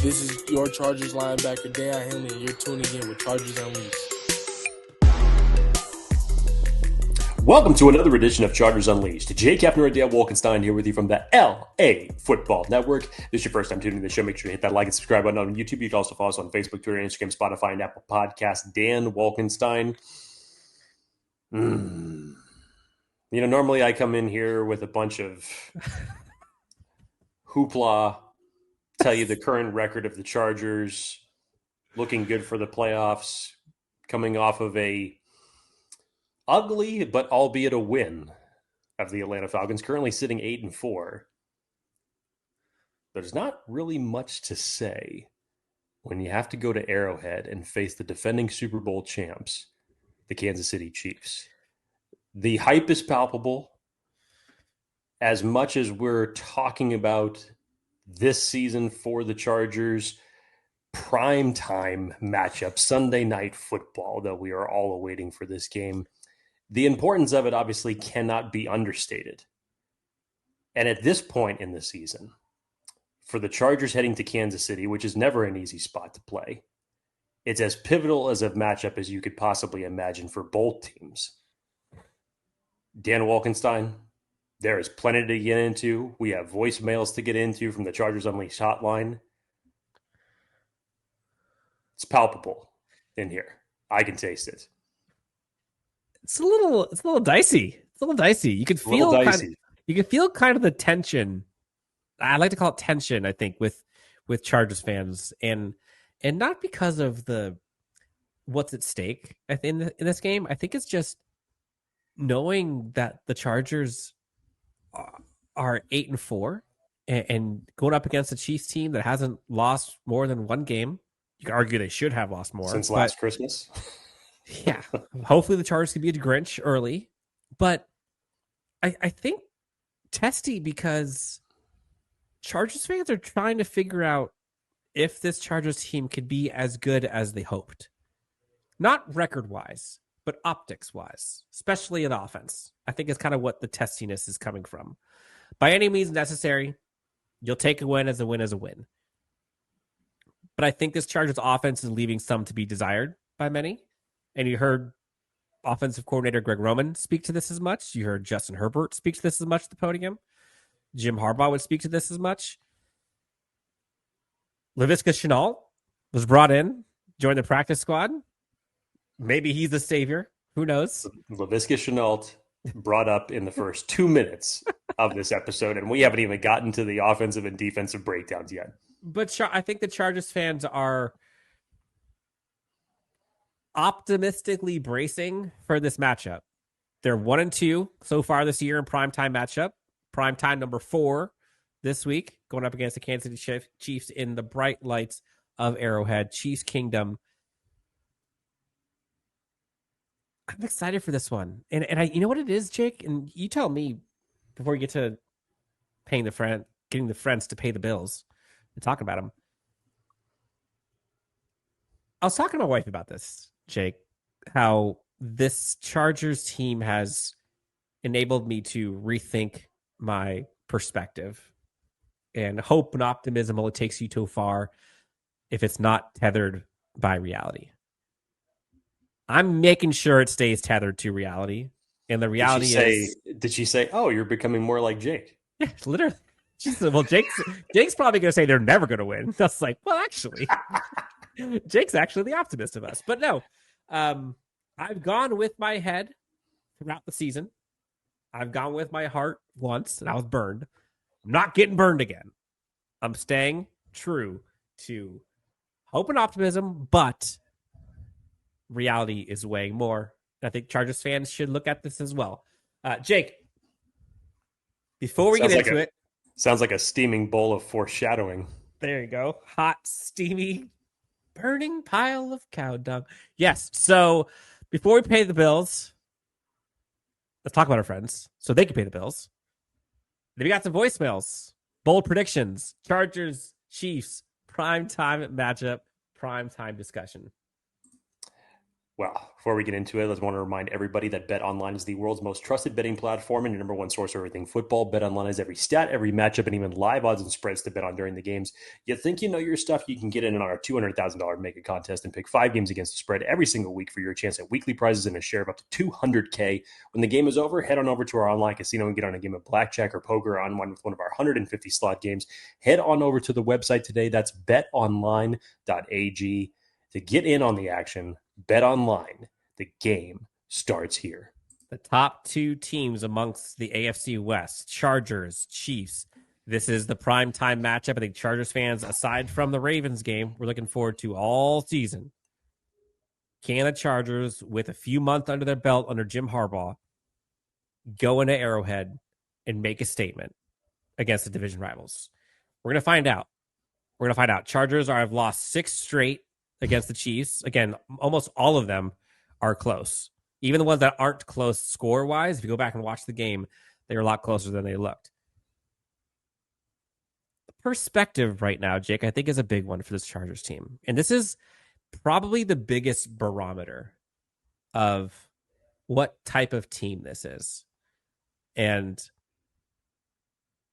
This is your Chargers linebacker, Dan Henley, and you're tuning in with Chargers Unleashed. Welcome to another edition of Chargers Unleashed. Jake Hefner and Dale Wolkenstein here with you from the LAFB Network. If this is your first time tuning in the show, make sure to hit that like and subscribe button on YouTube. You can also follow us on Facebook, Twitter, Instagram, Spotify, and Apple Podcasts. Dan Wolkenstein. Normally I come in here with a bunch of hoopla, tell you the current record of the Chargers, looking good for the playoffs, coming off of a ugly but albeit a win of the Atlanta Falcons, currently sitting 8-4. There's not really much to say when you have to go to Arrowhead and face the defending Super Bowl champs, the Kansas City Chiefs. The hype is palpable. As much as we're talking about this season for the Chargers, primetime matchup, Sunday night football, that we are all awaiting for this game, the importance of it obviously cannot be understated. And at this point in the season, for the Chargers heading to Kansas City, which is never an easy spot to play, it's as pivotal as a matchup as you could possibly imagine for both teams. Dan Wolkenstein, there is plenty to get into. We have voicemails to get into from the Chargers Unleashed hotline. It's palpable in here. I can taste it. It's a little dicey. It's a little dicey. You can feel kind of the tension. I like to call it tension, I think, with Chargers fans, and not because of the what's at stake in this game. I think it's just knowing that the Chargers are 8-4 and going up against a Chiefs team that hasn't lost more than one game. You can argue they should have lost more since last Christmas. Yeah, hopefully the Chargers can be a Grinch early, but I think testy because Chargers fans are trying to figure out if this Chargers team could be as good as they hoped. Not record-wise, but optics-wise, especially in offense. I think is kind of what the testiness is coming from. By any means necessary, you'll take a win as a win as a win. But I think this Chargers offense is leaving some to be desired by many. And you heard offensive coordinator Greg Roman speak to this as much. You heard Justin Herbert speak to this as much at the podium. Jim Harbaugh would speak to this as much. Laviska Shenault was brought in, joined the practice squad. Maybe he's the savior. Who knows? Laviska Shenault brought up in the first 2 minutes of this episode, and we haven't even gotten to the offensive and defensive breakdowns yet. But I think the Chargers fans are optimistically bracing for this matchup. They're 1-2 so far this year in primetime matchup. Primetime number 4 this week, going up against the Kansas City Chiefs in the bright lights of Arrowhead, Chiefs Kingdom. I'm excited for this one. And I, you know what it is, Jake? And you tell me before we get to getting the friends to pay the bills and talking about them. I was talking to my wife about this, Jake, how this Chargers team has enabled me to rethink my perspective and hope and optimism only takes you too far if it's not tethered by reality. I'm making sure it stays tethered to reality. And the reality did she say, oh, you're becoming more like Jake? Yeah, literally. She said, well, Jake's probably going to say they're never going to win. That's like, well, actually, Jake's actually the optimist of us. But no, I've gone with my head throughout the season. I've gone with my heart once, and I was burned. I'm not getting burned again. I'm staying true to hope and optimism, but reality is weighing more. I think Chargers fans should look at this as well. Jake, before we get into it. Sounds like a steaming bowl of foreshadowing. There you go. Hot, steamy, burning pile of cow dung. Yes. So before we pay the bills, let's talk about our friends so they can pay the bills. Then we got some voicemails, bold predictions, Chargers, Chiefs, primetime matchup, primetime discussion. Well, before we get into it, let's want to remind everybody that BetOnline is the world's most trusted betting platform and your number one source for everything football. BetOnline has every stat, every matchup, and even live odds and spreads to bet on during the games. You think you know your stuff? You can get in on our $200,000 Make It contest and pick 5 games against the spread every single week for your chance at weekly prizes and a share of up to $200K. When the game is over, head on over to our online casino and get on a game of blackjack or poker on one with one of our 150 slot games. Head on over to the website today. That's betonline.ag to get in on the action. BetOnline. The game starts here. The top 2 teams amongst the AFC West, Chargers, Chiefs. This is the primetime matchup. I think Chargers fans, aside from the Ravens game, we're looking forward to all season. Can the Chargers, with a few months under their belt under Jim Harbaugh, go into Arrowhead and make a statement against the division rivals? We're going to find out. Chargers have lost 6 straight against the Chiefs. Again, almost all of them are close. Even the ones that aren't close score-wise, if you go back and watch the game, they're a lot closer than they looked. Perspective right now, Jake, I think is a big one for this Chargers team. And this is probably the biggest barometer of what type of team this is. And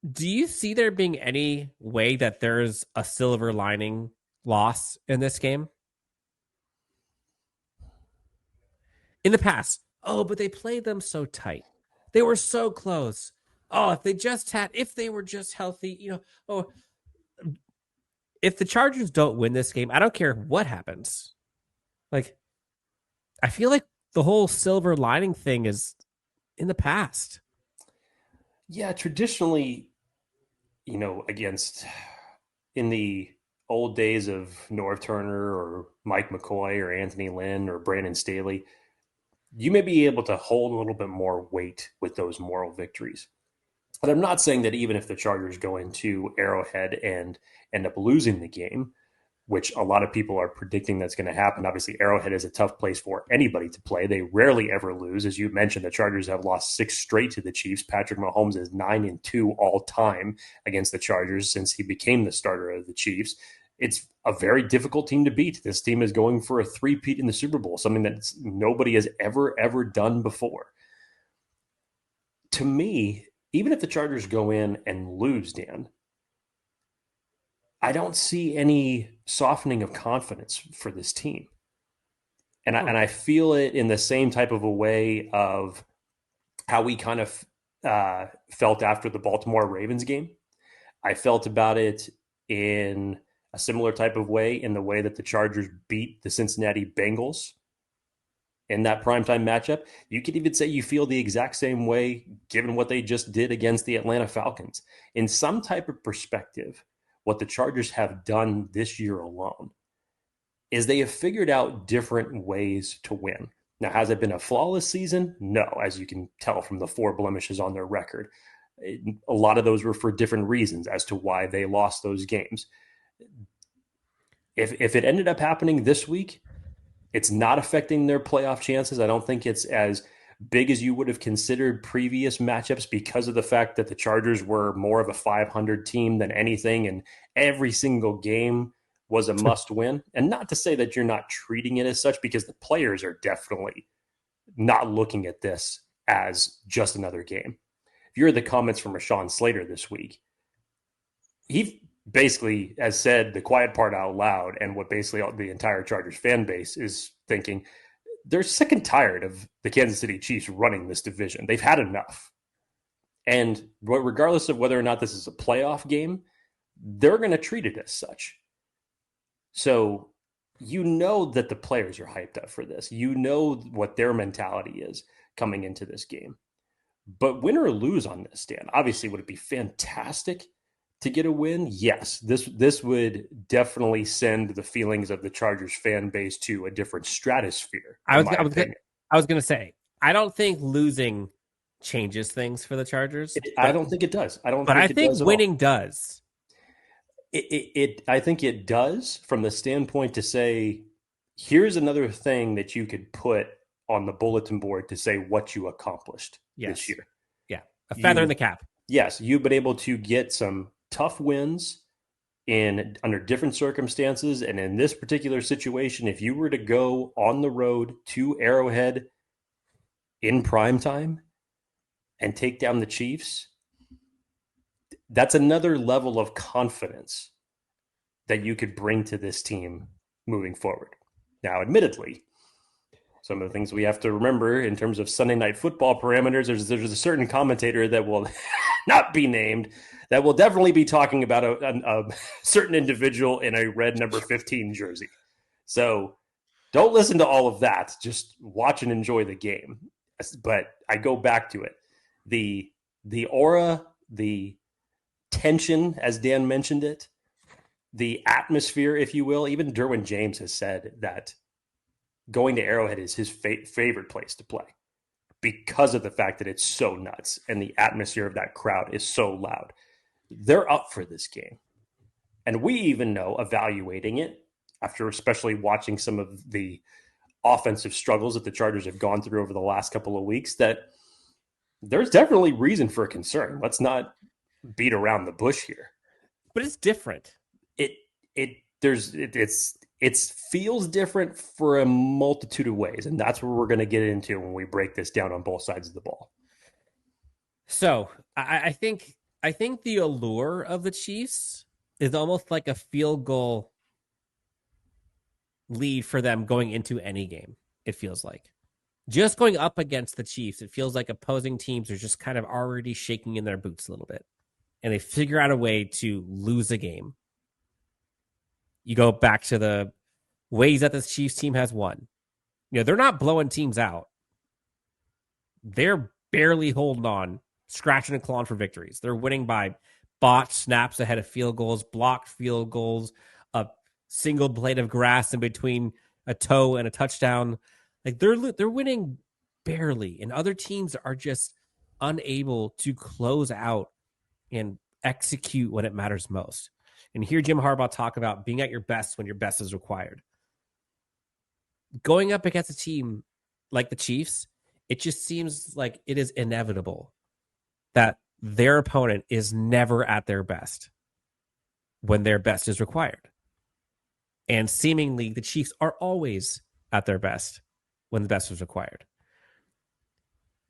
do you see there being any way that there's a silver lining loss in this game? In the past, but they played them so tight. They were so close. If they were just healthy, if the Chargers don't win this game, I don't care what happens. Like, I feel like the whole silver lining thing is in the past. Yeah, traditionally, against in the old days of Norv Turner or Mike McCoy or Anthony Lynn or Brandon Staley, you may be able to hold a little bit more weight with those moral victories. But I'm not saying that even if the Chargers go into Arrowhead and end up losing the game, which a lot of people are predicting that's going to happen. Obviously, Arrowhead is a tough place for anybody to play. They rarely ever lose. As you mentioned, the Chargers have lost 6 straight to the Chiefs. Patrick Mahomes is 9-2 all time against the Chargers since he became the starter of the Chiefs. It's a very difficult team to beat. This team is going for a 3-peat in the Super Bowl, something that nobody has ever done before. To me, even if the Chargers go in and lose, Dan, I don't see any softening of confidence for this team. And I feel it in the same type of a way of how we kind of felt after the Baltimore Ravens game. I felt about it in a similar type of way in the way that the Chargers beat the Cincinnati Bengals in that primetime matchup. You could even say you feel the exact same way given what they just did against the Atlanta Falcons. In some type of perspective, what the Chargers have done this year alone is they have figured out different ways to win. Now, has it been a flawless season? No, as you can tell from the 4 blemishes on their record. A lot of those were for different reasons as to why they lost those games. If it ended up happening this week, it's not affecting their playoff chances. I don't think it's as big as you would have considered previous matchups because of the fact that the Chargers were more of a 500 team than anything, and every single game was a must win. And not to say that you're not treating it as such, because the players are definitely not looking at this as just another game. If you heard the comments from Rashawn Slater this week, he basically has said the quiet part out loud, and what basically the entire Chargers fan base is thinking, they're sick and tired of the Kansas City Chiefs running this division. They've had enough. And regardless of whether or not this is a playoff game, they're going to treat it as such. So you know that the players are hyped up for this. You know what their mentality is coming into this game. But win or lose on this, Dan, obviously, would it be fantastic to get a win? Yes, this would definitely send the feelings of the Chargers fan base to a different stratosphere. I was going to say, I don't think losing changes things for the Chargers. I don't think it does. I think winning does. I think it does from the standpoint to say, here's another thing that you could put on the bulletin board to say what you accomplished this year. Yeah, a feather in the cap. Yes, you've been able to get some tough wins under different circumstances. And in this particular situation, if you were to go on the road to Arrowhead in primetime and take down the Chiefs, that's another level of confidence that you could bring to this team moving forward. Now, admittedly, some of the things we have to remember in terms of Sunday Night Football parameters, there's a certain commentator that will not be named that will definitely be talking about a certain individual in a red number 15 jersey. So don't listen to all of that. Just watch and enjoy the game. But I go back to it. The aura, the tension, as Dan mentioned it, the atmosphere, if you will. Even Derwin James has said that going to Arrowhead is his favorite place to play because of the fact that it's so nuts and the atmosphere of that crowd is so loud. They're up for this game. And we even know, evaluating it, after especially watching some of the offensive struggles that the Chargers have gone through over the last couple of weeks, that there's definitely reason for concern. Let's not beat around the bush here. But it's different. It feels different for a multitude of ways, and that's where we're going to get into when we break this down on both sides of the ball. So I think the allure of the Chiefs is almost like a field goal lead for them going into any game. It feels like just going up against the Chiefs, it feels like opposing teams are just kind of already shaking in their boots a little bit, and they figure out a way to lose a game. You go back to the ways that this Chiefs team has won. They're not blowing teams out. They're barely holding on, scratching and clawing for victories. They're winning by botched snaps ahead of field goals, blocked field goals, a single blade of grass in between a toe and a touchdown. Like they're winning barely, and other teams are just unable to close out and execute when it matters most. And hear Jim Harbaugh talk about being at your best when your best is required. Going up against a team like the Chiefs, it just seems like it is inevitable that their opponent is never at their best when their best is required. And seemingly the Chiefs are always at their best when the best is required.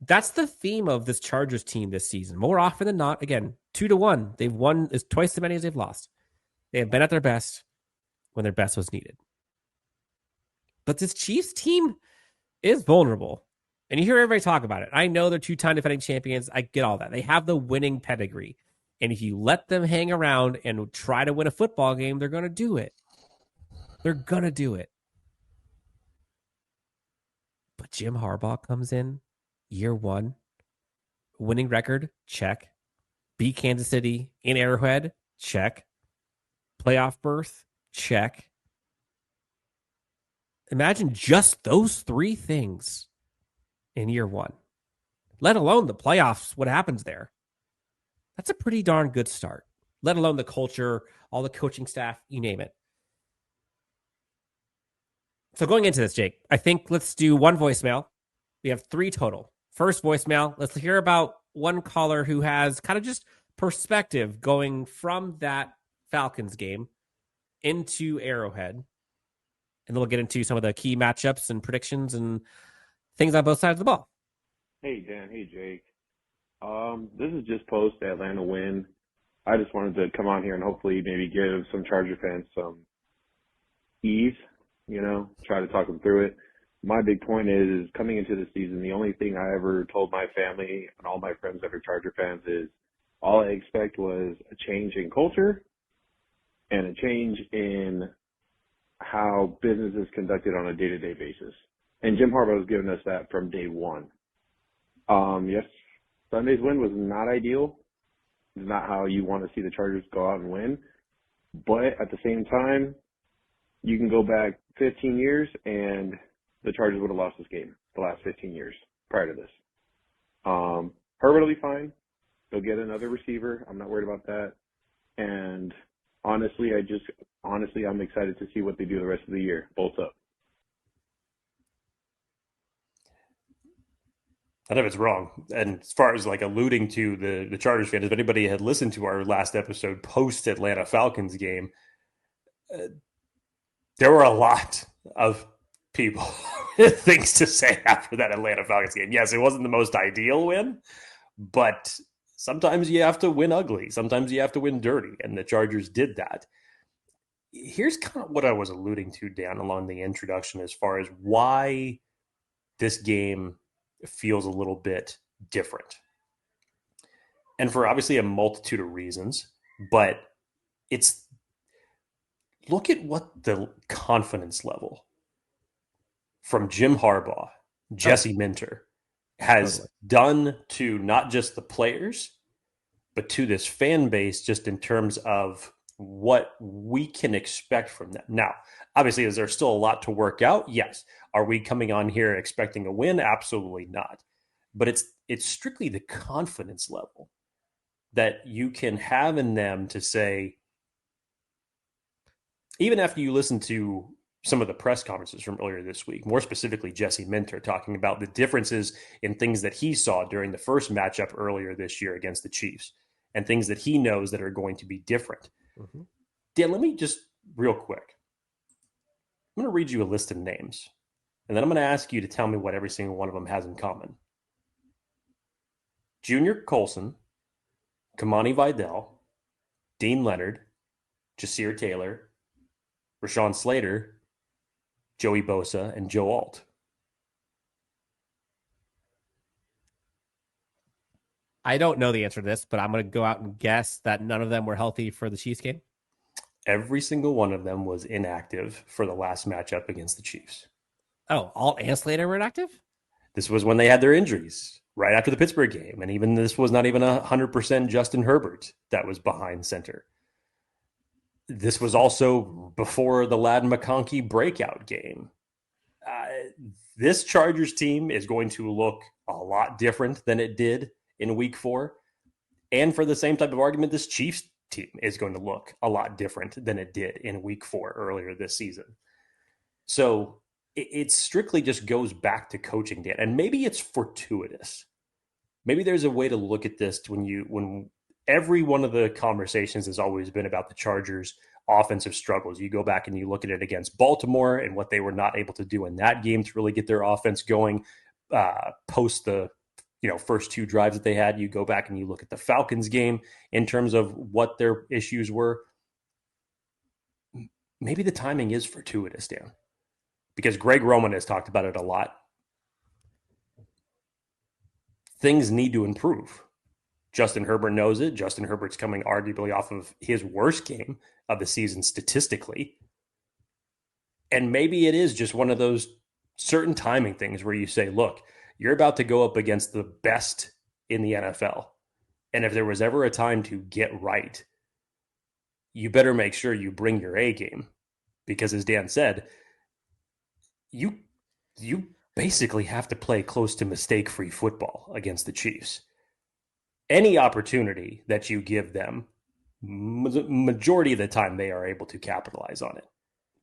That's the theme of this Chargers team this season. More often than not, again, 2-1. They've won is twice as many as they've lost. They have been at their best when their best was needed. But this Chiefs team is vulnerable. And you hear everybody talk about it. I know they're 2-time defending champions. I get all that. They have the winning pedigree. And if you let them hang around and try to win a football game, they're going to do it. They're going to do it. But Jim Harbaugh comes in year one, winning record, check. Beat Kansas City in Arrowhead, check. Playoff berth, check. Imagine just those three things in year one, let alone the playoffs, what happens there. That's a pretty darn good start, let alone the culture, all the coaching staff, you name it. So going into this, Jake, I think let's do one voicemail. We have 3 total. First voicemail, let's hear about one caller who has kind of just perspective going from that Falcons game into Arrowhead. And then we'll get into some of the key matchups and predictions and things on both sides of the ball. Hey, Dan. Hey, Jake. This is just post the Atlanta win. I just wanted to come on here and hopefully maybe give some Charger fans some ease, try to talk them through it. My big point is coming into the season, the only thing I ever told my family and all my friends that are Charger fans is all I expect was a change in culture and a change in how business is conducted on a day-to-day basis. And Jim Harbaugh has given us that from day one. Yes, Sunday's win was not ideal. It's not how you want to see the Chargers go out and win. But at the same time, you can go back 15 years and the Chargers would have lost this game the last 15 years prior to this. Herbert will be fine. They'll get another receiver. I'm not worried about that. And honestly, I'm excited to see what they do the rest of the year. Bolts up. I know it's wrong. And as far as like alluding to the Chargers fans, if anybody had listened to our last episode post Atlanta Falcons game, there were a lot of people things to say after that Atlanta Falcons game. Yes, it wasn't the most ideal win, but sometimes you have to win ugly. Sometimes you have to win dirty, and the Chargers did that. Here's kind of what I was alluding to, Dan, along the introduction as far as why this game feels a little bit different. And for obviously a multitude of reasons, but it's look at what the confidence level from Jim Harbaugh, Jesse Minter, has done to not just the players, but to this fan base just in terms of what we can expect from them. Now, obviously, is there still a lot to work out? Yes. Are we coming on here expecting a win? Absolutely not. But it's strictly the confidence level that you can have in them to say, even after you listen to some of the press conferences from earlier this week, more specifically Jesse Minter talking about the differences in things that he saw during the first matchup earlier this year against the Chiefs and things that he knows that are going to be different. Mm-hmm. Dan, let me just real quick. I'm going to read you a list of names, and then I'm going to ask you to tell me what every single one of them has in common. Junior Colson, Kamani Vidal, Dean Leonard, Jasir Taylor, Rashawn Slater, Joey Bosa, and Joe Alt. I don't know the answer to this, but I'm going to go out and guess that none of them were healthy for the Chiefs game. Every single one of them was inactive for the last matchup against the Chiefs. Oh, Alt and Slater were inactive? This was when they had their injuries right after the Pittsburgh game. And even this was not even 100% Justin Herbert that was behind center. This was also before the Ladd McConkey breakout game. This Chargers team is going to look a lot different than it did in week 4. And for the same type of argument, this Chiefs team is going to look a lot different than it did in week 4 earlier this season. So it strictly just goes back to coaching, Dan. And maybe it's fortuitous. Maybe there's a way to look at this when every one of the conversations has always been about the Chargers' offensive struggles. You go back and you look at it against Baltimore and what they were not able to do in that game to really get their offense going post the first 2 drives that they had. You go back and you look at the Falcons game in terms of what their issues were. Maybe the timing is fortuitous, Dan, because Greg Roman has talked about it a lot. Things need to improve. Justin Herbert knows it. Justin Herbert's coming arguably off of his worst game of the season statistically. And maybe it is just one of those certain timing things where you say, look, you're about to go up against the best in the NFL. And if there was ever a time to get right, you better make sure you bring your A game. Because as Dan said, you basically have to play close to mistake-free football against the Chiefs. Any opportunity that you give them, majority of the time they are able to capitalize on it.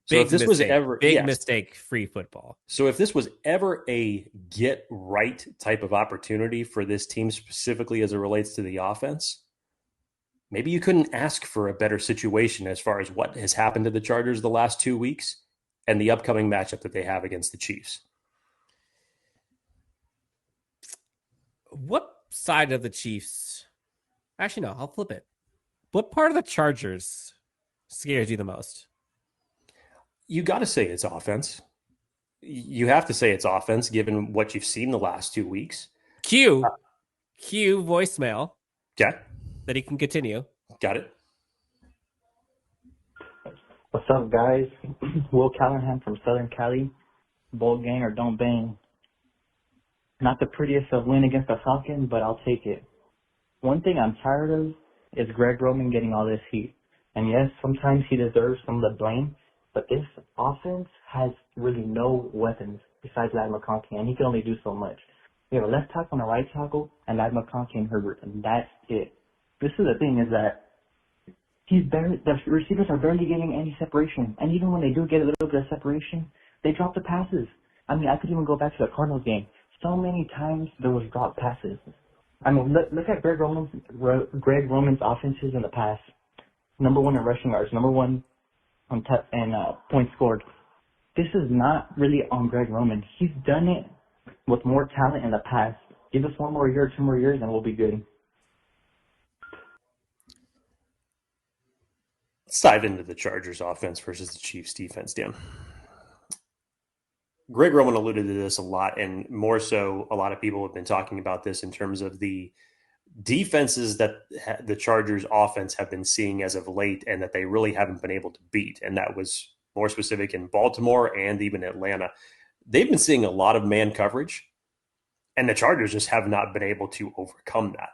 So Big if this mistake, was ever mistake-free football. So if this was ever a get right type of opportunity for this team specifically as it relates to the offense, maybe you couldn't ask for a better situation as far as what has happened to the Chargers the last 2 weeks and the upcoming matchup that they have against the Chiefs. What side of the Chiefs? Actually, no, I'll flip it. What part of the Chargers scares you the most? You got to say it's offense. You have to say it's offense given what you've seen the last 2 weeks. Cue voicemail. Okay. That he can continue. Got it. What's up, guys? Will Callahan from Southern Cali. Bowl gang or don't bang. Not the prettiest of win against the Falcons, but I'll take it. One thing I'm tired of is Greg Roman getting all this heat. And yes, sometimes he deserves some of the blame, but this offense has really no weapons besides Ladd McConkey, and he can only do so much. We have a left tackle and a right tackle, and Ladd McConkey and Herbert, and that's it. This is the thing is that the receivers are barely getting any separation, and even when they do get a little bit of separation, they drop the passes. I mean, I could even go back to the Cardinals game. so many times there was drop passes. I mean, look at Greg Roman's offenses in the past. Number 1 in rushing yards, number 1 on points scored. This is not really on Greg Roman. He's done it with more talent in the past. Give us 1 more year, 2 more years, and we'll be good. Let's dive into the Chargers offense versus the Chiefs defense, Dan. Greg Roman alluded to this a lot, and more so, a lot of people have been talking about this in terms of the defenses that the Chargers offense have been seeing as of late and that they really haven't been able to beat. And that was more specific in Baltimore and even Atlanta. They've been seeing a lot of man coverage, and the Chargers just have not been able to overcome that.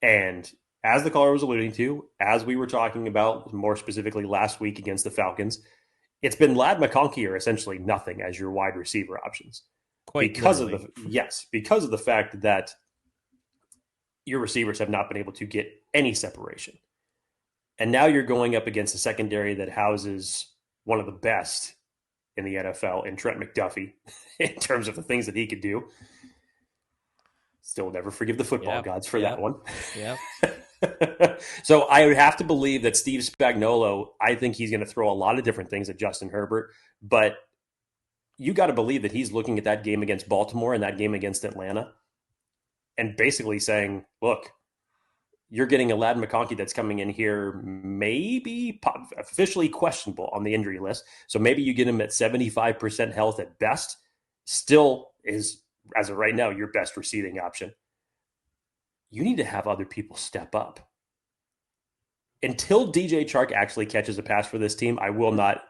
And as the caller was alluding to, as we were talking about more specifically last week against the Falcons, it's been Ladd McConkey or essentially nothing as your wide receiver options. Because of the fact that your receivers have not been able to get any separation. And now you're going up against a secondary that houses one of the best in the NFL in Trent McDuffie in terms of the things that he could do. Still never forgive the football gods for that one. Yeah. So I would have to believe that Steve Spagnuolo, I think he's going to throw a lot of different things at Justin Herbert, but you got to believe that he's looking at that game against Baltimore and that game against Atlanta and basically saying, look, you're getting a Ladd McConkey that's coming in here maybe officially questionable on the injury list. So maybe you get him at 75% health at best, still is, as of right now, your best receiving option. You need to have other people step up. Until DJ Chark actually catches a pass for this team, I will not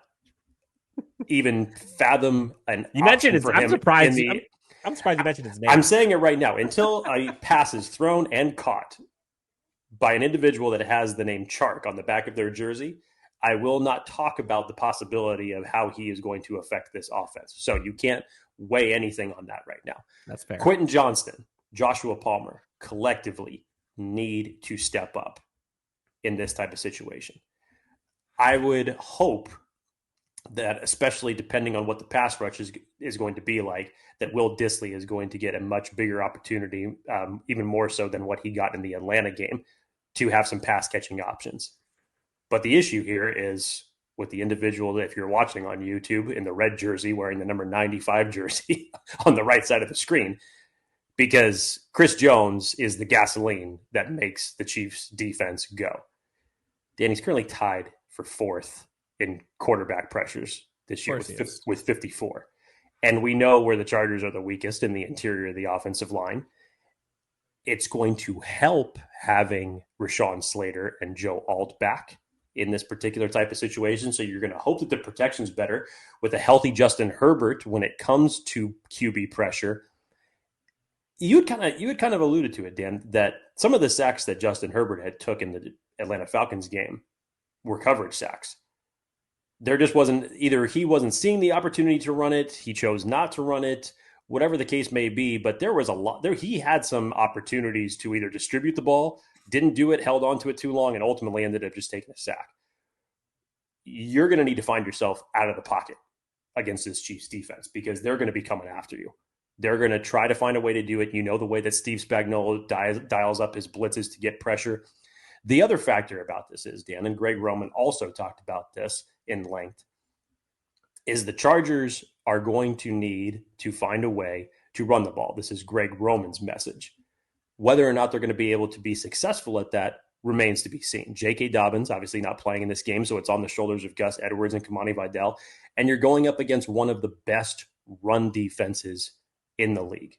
even fathom an You mentioned option it. for I'm him surprised. in the, I'm surprised you mentioned his name. I'm saying it right now. Until a pass is thrown and caught by an individual that has the name Chark on the back of their jersey, I will not talk about the possibility of how he is going to affect this offense. So you can't weigh anything on that right now. That's fair. Quentin Johnston, Joshua Palmer, collectively need to step up in this type of situation. I would hope that, especially depending on what the pass rush is going to be like, that Will Dissly is going to get a much bigger opportunity, even more so than what he got in the Atlanta game, to have some pass catching options. But the issue here is with the individual, if you're watching on YouTube, in the red jersey, wearing the number 95 jersey on the right side of the screen, because Chris Jones is the gasoline that makes the Chiefs defense go. Danny's currently tied for 4th in quarterback pressures this year with 54. And we know where the Chargers are the weakest in the interior of the offensive line. It's going to help having Rashawn Slater and Joe Alt back in this particular type of situation. So you're going to hope that the protection's better with a healthy Justin Herbert when it comes to QB pressure. You had kind of alluded to it, Dan, that some of the sacks that Justin Herbert had took in the Atlanta Falcons game were coverage sacks. There just wasn't, either he wasn't seeing the opportunity to run it, he chose not to run it, whatever the case may be, but there was a lot there. He had some opportunities to either distribute the ball, didn't do it, held on to it too long, and ultimately ended up just taking a sack. You're going to need to find yourself out of the pocket against this Chiefs defense because they're going to be coming after you. They're going to try to find a way to do it. You know the way that Steve Spagnuolo dials up his blitzes to get pressure. The other factor about this is, Dan, and Greg Roman also talked about this in length, is the Chargers are going to need to find a way to run the ball. This is Greg Roman's message. Whether or not they're going to be able to be successful at that remains to be seen. J.K. Dobbins obviously not playing in this game, so it's on the shoulders of Gus Edwards and Kamani Vidal, and you're going up against one of the best run defenses in the league.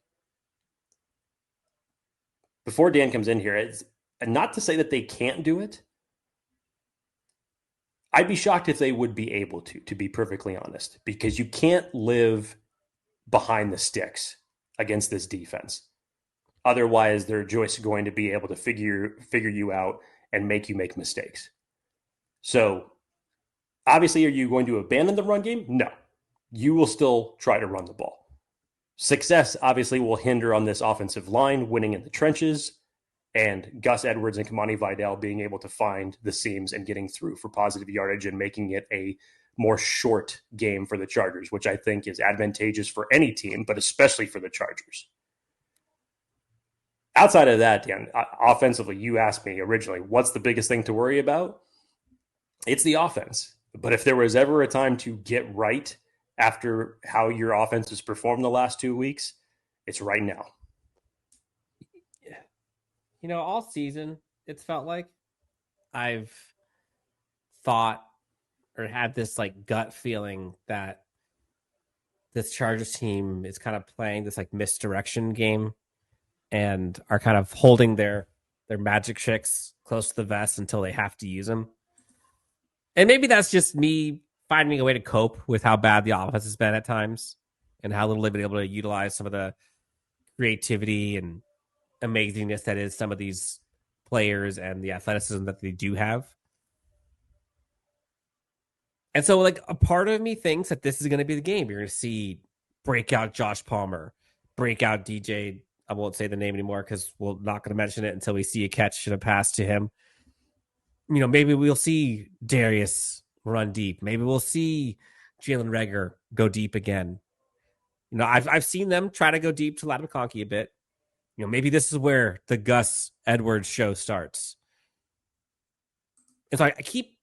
Before Dan comes in here, it's not to say that they can't do it. I'd be shocked if they would be able to be perfectly honest, because you can't live behind the sticks against this defense. Otherwise, they're just going to be able to figure you out and make you make mistakes. So, obviously, are you going to abandon the run game? No. You will still try to run the ball. Success, obviously, will hinder on this offensive line, winning in the trenches, and Gus Edwards and Kamani Vidal being able to find the seams and getting through for positive yardage and making it a more short game for the Chargers, which I think is advantageous for any team, but especially for the Chargers. Outside of that, Dan, offensively, you asked me originally, what's the biggest thing to worry about? It's the offense. But if there was ever a time to get right after how your offense has performed the last 2 weeks, it's right now. You know, all season, it's felt like I've thought or had this like gut feeling that this Chargers team is kind of playing this like misdirection game and are kind of holding their magic tricks close to the vest until they have to use them. And maybe that's just me finding a way to cope with how bad the offense has been at times and how little they've been able to utilize some of the creativity and amazingness that is some of these players and the athleticism that they do have. And so, like, a part of me thinks that this is going to be the game. You're going to see breakout Josh Palmer, breakout DJ. I won't say the name anymore because we're not going to mention it until we see a catch and a pass to him. You know, maybe we'll see Darius run deep. Maybe we'll see Jalen Reagor go deep again. You know, I've seen them try to go deep to Ladd McConkey a bit. You know, maybe this is where the Gus Edwards show starts. And so I keep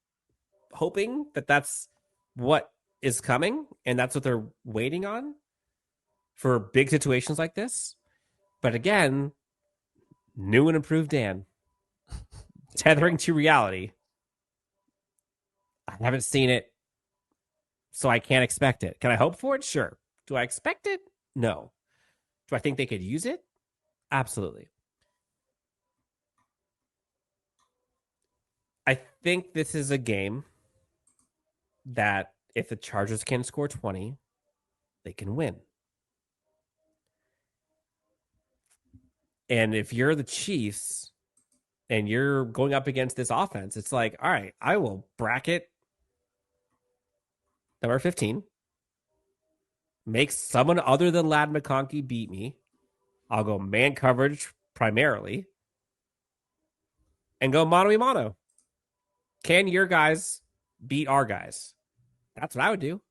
hoping that that's what is coming and that's what they're waiting on for big situations like this. But again, new and improved Dan, tethering to reality. I haven't seen it, so I can't expect it. Can I hope for it? Sure. Do I expect it? No. Do I think they could use it? Absolutely. I think this is a game that if the Chargers can score 20, they can win. And if you're the Chiefs and you're going up against this offense, it's like, all right, I will bracket number 15, make someone other than Ladd McConkey beat me. I'll go man coverage primarily and go mano-a-mano. Can your guys beat our guys? That's what I would do.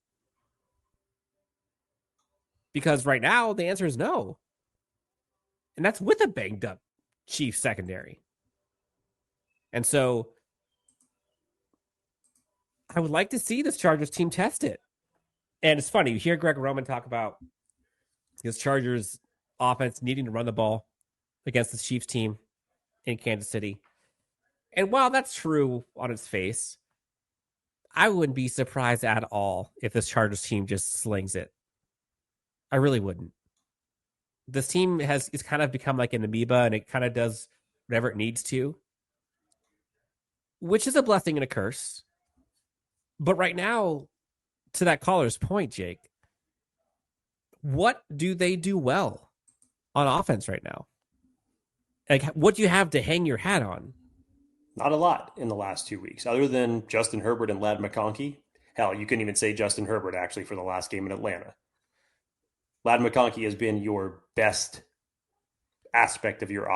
Because right now, the answer is no. And that's with a banged up Chiefs secondary. And so I would like to see this Chargers team test it. And it's funny, you hear Greg Roman talk about his Chargers offense needing to run the ball against the Chiefs team in Kansas City. And while that's true on its face, I wouldn't be surprised at all if this Chargers team just slings it. I really wouldn't. This team it's kind of become like an amoeba and it kind of does whatever it needs to, which is a blessing and a curse. But right now, to that caller's point, Jake, what do they do well on offense right now? Like, what do you have to hang your hat on? Not a lot in the last 2 weeks, other than Justin Herbert and Ladd McConkey. Hell, you couldn't even say Justin Herbert, actually, for the last game in Atlanta. Ladd McConkey has been your best aspect of your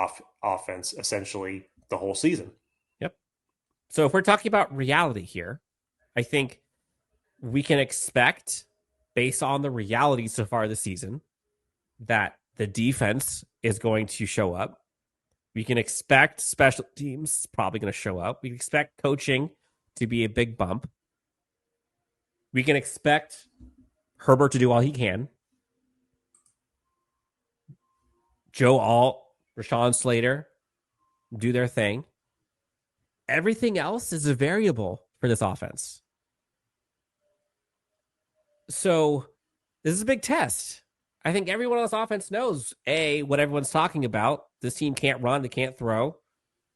offense, essentially, the whole season. Yep. So if we're talking about reality here, I think we can expect, based on the reality so far this season, that the defense is going to show up. We can expect special teams probably going to show up. We can expect coaching to be a big bump. We can expect Herbert to do all he can. Joe Alt, Rashawn Slater do their thing. Everything else is a variable for this offense. So this is a big test. I think everyone on this offense knows, A, what everyone's talking about. This team can't run, they can't throw.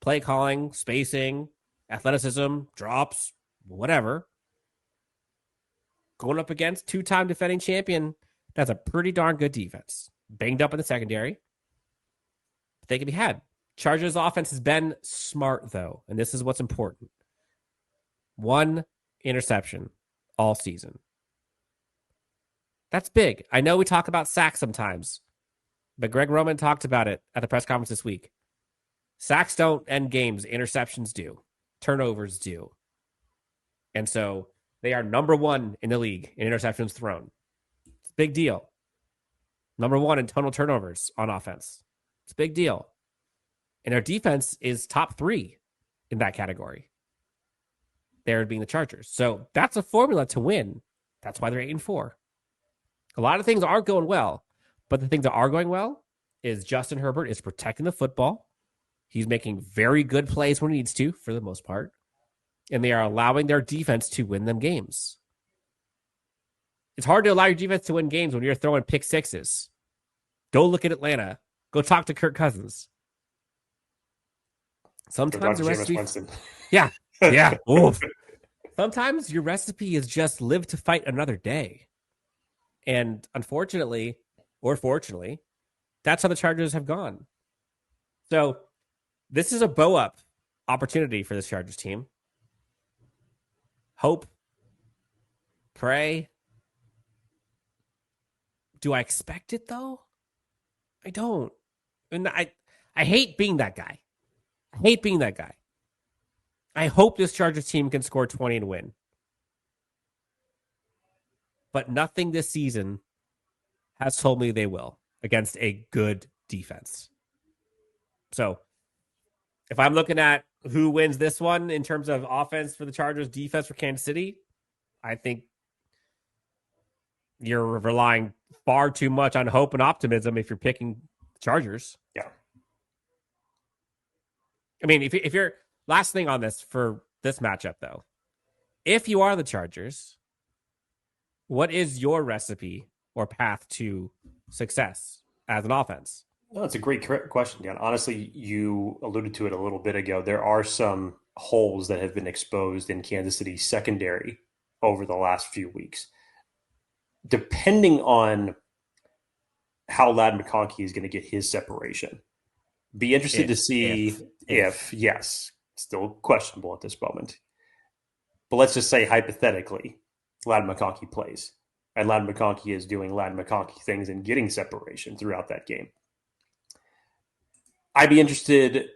Play calling, spacing, athleticism, drops, whatever. Going up against two-time defending champion, that's a pretty darn good defense. Banged up in the secondary. But they can be had. Chargers offense has been smart, though, and this is what's important. 1 interception all season. That's big. I know we talk about sacks sometimes, but Greg Roman talked about it at the press conference this week. Sacks don't end games. Interceptions do. Turnovers do. And so They are number 1 in the league in interceptions thrown. It's a big deal. Number 1 in total turnovers on offense. It's a big deal. And their defense is top 3 in that category. There being the Chargers. So that's a formula to win. That's why they're 8-4. A lot of things aren't going well, but the things that are going well is Justin Herbert is protecting the football. He's making very good plays when he needs to, for the most part. And they are allowing their defense to win them games. It's hard to allow your defense to win games when you're throwing pick sixes. Go look at Atlanta. Go talk to Kirk Cousins. Sometimes the recipe... Yeah. Yeah. Oof. Sometimes your recipe is just live to fight another day. And unfortunately, or fortunately, that's how the Chargers have gone. So this is a bow-up opportunity for this Chargers team. Hope. Pray. Do I expect it, though? I don't. And I hate being that guy. I hate being that guy. I hope this Chargers team can score 20 and win. But nothing this season has told me they will against a good defense. So if I'm looking at who wins this one in terms of offense for the Chargers, defense for Kansas City, I think you're relying far too much on hope and optimism if you're picking Chargers. Yeah. I mean, if you're... Last thing on this for this matchup, though. If you are the Chargers, what is your recipe or path to success as an offense? No, that's a great question, Dan. Honestly, you alluded to it a little bit ago. There are some holes that have been exposed in Kansas City's secondary over the last few weeks. Depending on how Ladd McConkey is going to get his separation, be interested to see if yes. Still questionable at this moment. But let's just say, hypothetically, Ladd McConkey plays. And Ladd McConkey is doing Ladd McConkey things and getting separation throughout that game. I'd be interested,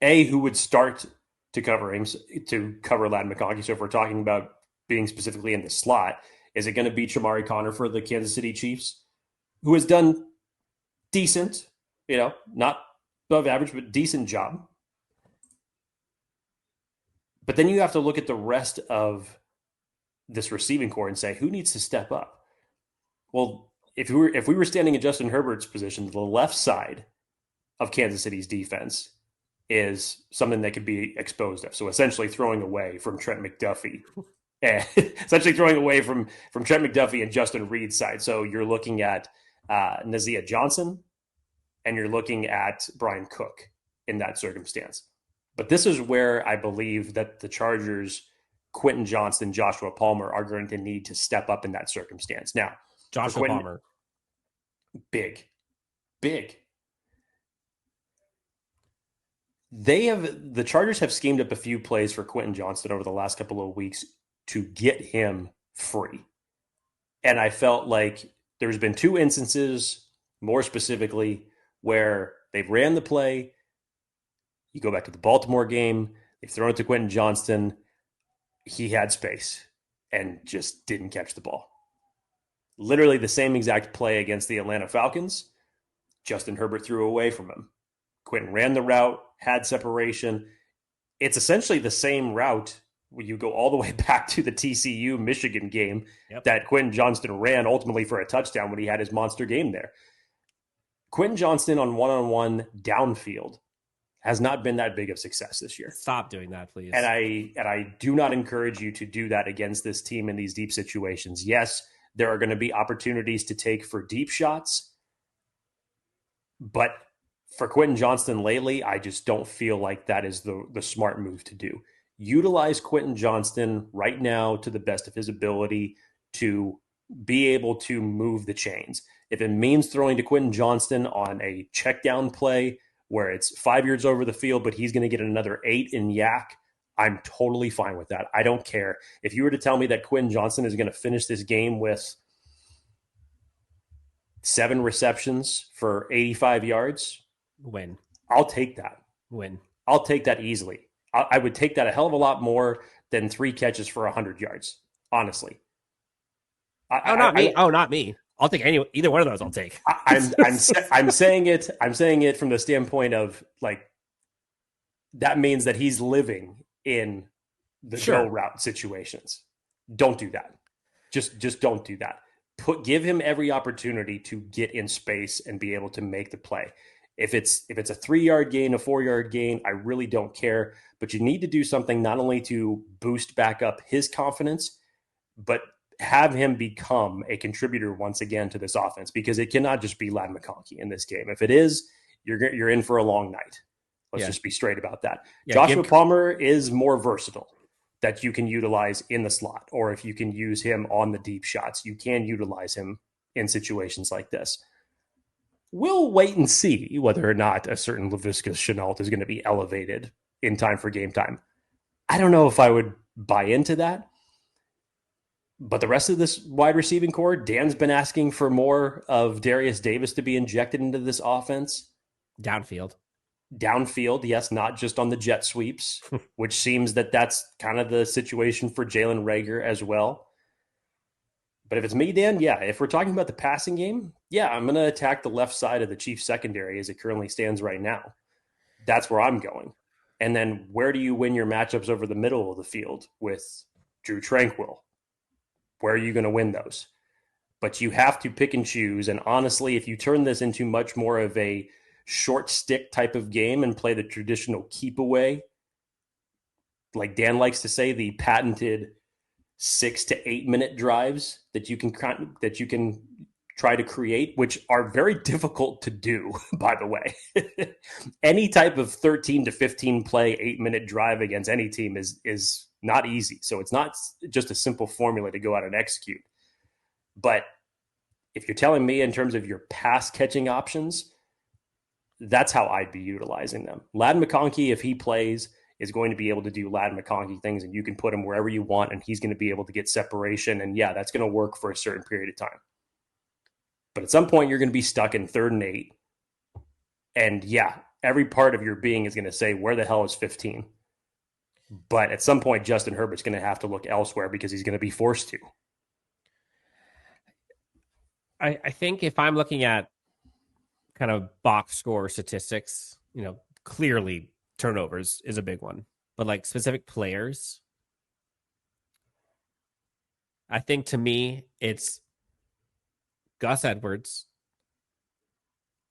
who would start to cover him, to cover Ladd McConkey. So if we're talking about being specifically in the slot, is it going to be Chamari Connor for the Kansas City Chiefs, who has done decent, not above average, but decent job? But then you have to look at the rest of this receiving core and say, who needs to step up? Well, if we were standing in Justin Herbert's position, the left side of Kansas City's defense is something that could be exposed of. So essentially throwing away from Trent McDuffie. Essentially throwing away from Trent McDuffie and Justin Reid's side. So you're looking at Nazia Johnson and you're looking at Brian Cook in that circumstance. But this is where I believe that the Chargers, Quentin Johnston, Joshua Palmer are going to need to step up in that circumstance. Now, Joshua Palmer. Big. The Chargers have schemed up a few plays for Quentin Johnston over the last couple of weeks to get him free. And I felt like there's been 2 instances, more specifically, where they've ran the play. You go back to the Baltimore game, they've thrown it to Quentin Johnston. He had space and just didn't catch the ball. Literally the same exact play against the Atlanta Falcons. Justin Herbert threw away from him. Quentin ran the route, had separation. It's essentially the same route when you go all the way back to the TCU Michigan game that Quentin Johnston ran ultimately for a touchdown when he had his monster game there. Quentin Johnston on one-on-one downfield has not been that big of success this year. Stop doing that, please. And I do not encourage you to do that against this team in these deep situations. Yes, there are going to be opportunities to take for deep shots, but for Quentin Johnston lately, I just don't feel like that is the smart move to do. Utilize Quentin Johnston right now to the best of his ability to be able to move the chains. If it means throwing to Quentin Johnston on a check down play where it's 5 yards over the field, but he's going to get another 8 in yak, I'm totally fine with that. I don't care. If you were to tell me that Quentin Johnston is going to finish this game with 7 receptions for 85 yards, win. I'll take that. Win. I'll take that easily. I would take that a hell of a lot more than 3 catches for 100 yards. honestly. Not me. Not me. I'll take either one of those. I'll take. I'm saying it. I'm saying it from the standpoint of like that means that he's living in the go route situations. Don't do that. Just don't do that. Give him every opportunity to get in space and be able to make the play. If it's a 3-yard gain, a 4-yard gain, I really don't care. But you need to do something not only to boost back up his confidence, but have him become a contributor once again to this offense, because it cannot just be Ladd McConkey in this game. If it is, you're in for a long night. Let's just be straight about that. Yeah, Joshua Palmer is more versatile, that you can utilize in the slot, or if you can use him on the deep shots, you can utilize him in situations like this. We'll wait and see whether or not a certain Laviska Shenault is going to be elevated in time for game time. I don't know if I would buy into that. But the rest of this wide receiving core, Dan's been asking for more of Darius Davis to be injected into this offense. Downfield, yes, not just on the jet sweeps, which seems that that's kind of the situation for Jalen Reagor as well. But if it's me, Dan, if we're talking about the passing game, I'm going to attack the left side of the Chiefs secondary as it currently stands right now. That's where I'm going. And then where do you win your matchups over the middle of the field with Drew Tranquill? Where are you going to win those? But you have to pick and choose. And honestly, if you turn this into much more of a short stick type of game and play the traditional keep away, like Dan likes to say, the patented 6 to 8 minute drives that you can try to create, which are very difficult to do, by the way. Any type of 13 to 15 play 8-minute drive against any team is not easy. So it's not just a simple formula to go out and execute. But if you're telling me in terms of your pass catching options, that's how I'd be utilizing them. Ladd McConkey, if he plays, is going to be able to do Ladd McConkey things, and you can put him wherever you want, and he's going to be able to get separation. And that's going to work for a certain period of time. But at some point, you're going to be stuck in 3rd and 8. And every part of your being is going to say, where the hell is 15? But at some point, Justin Herbert's going to have to look elsewhere because he's going to be forced to. I think if I'm looking at kind of box score statistics, clearly turnovers is a big one. But like specific players, I think to me, it's Gus Edwards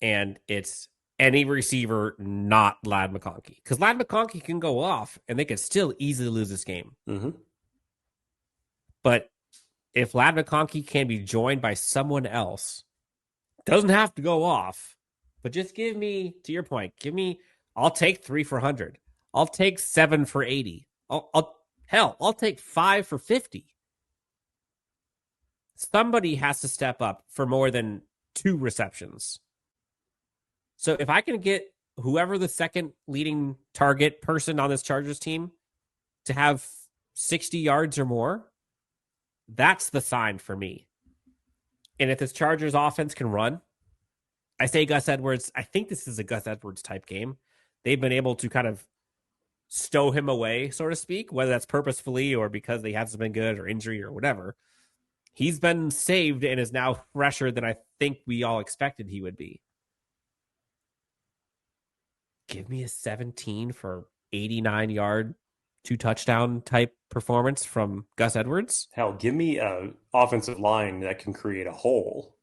and it's any receiver not Ladd McConkey. Because Ladd McConkey can go off and they could still easily lose this game. Mm-hmm. But if Ladd McConkey can be joined by someone else, doesn't have to go off, but just give me, to your point, I'll take 3 for 100. I'll take 7 for 80. I'll take 5 for 50. Somebody has to step up for more than 2 receptions. So if I can get whoever the second leading target person on this Chargers team to have 60 yards or more, that's the sign for me. And if this Chargers offense can run, I say Gus Edwards. I think this is a Gus Edwards type game. They've been able to kind of stow him away, so to speak, whether that's purposefully or because they hasn't been good or injury or whatever. He's been saved and is now fresher than I think we all expected he would be. Give me a 17 for 89-yard, 2-touchdown type performance from Gus Edwards. Hell, give me an offensive line that can create a hole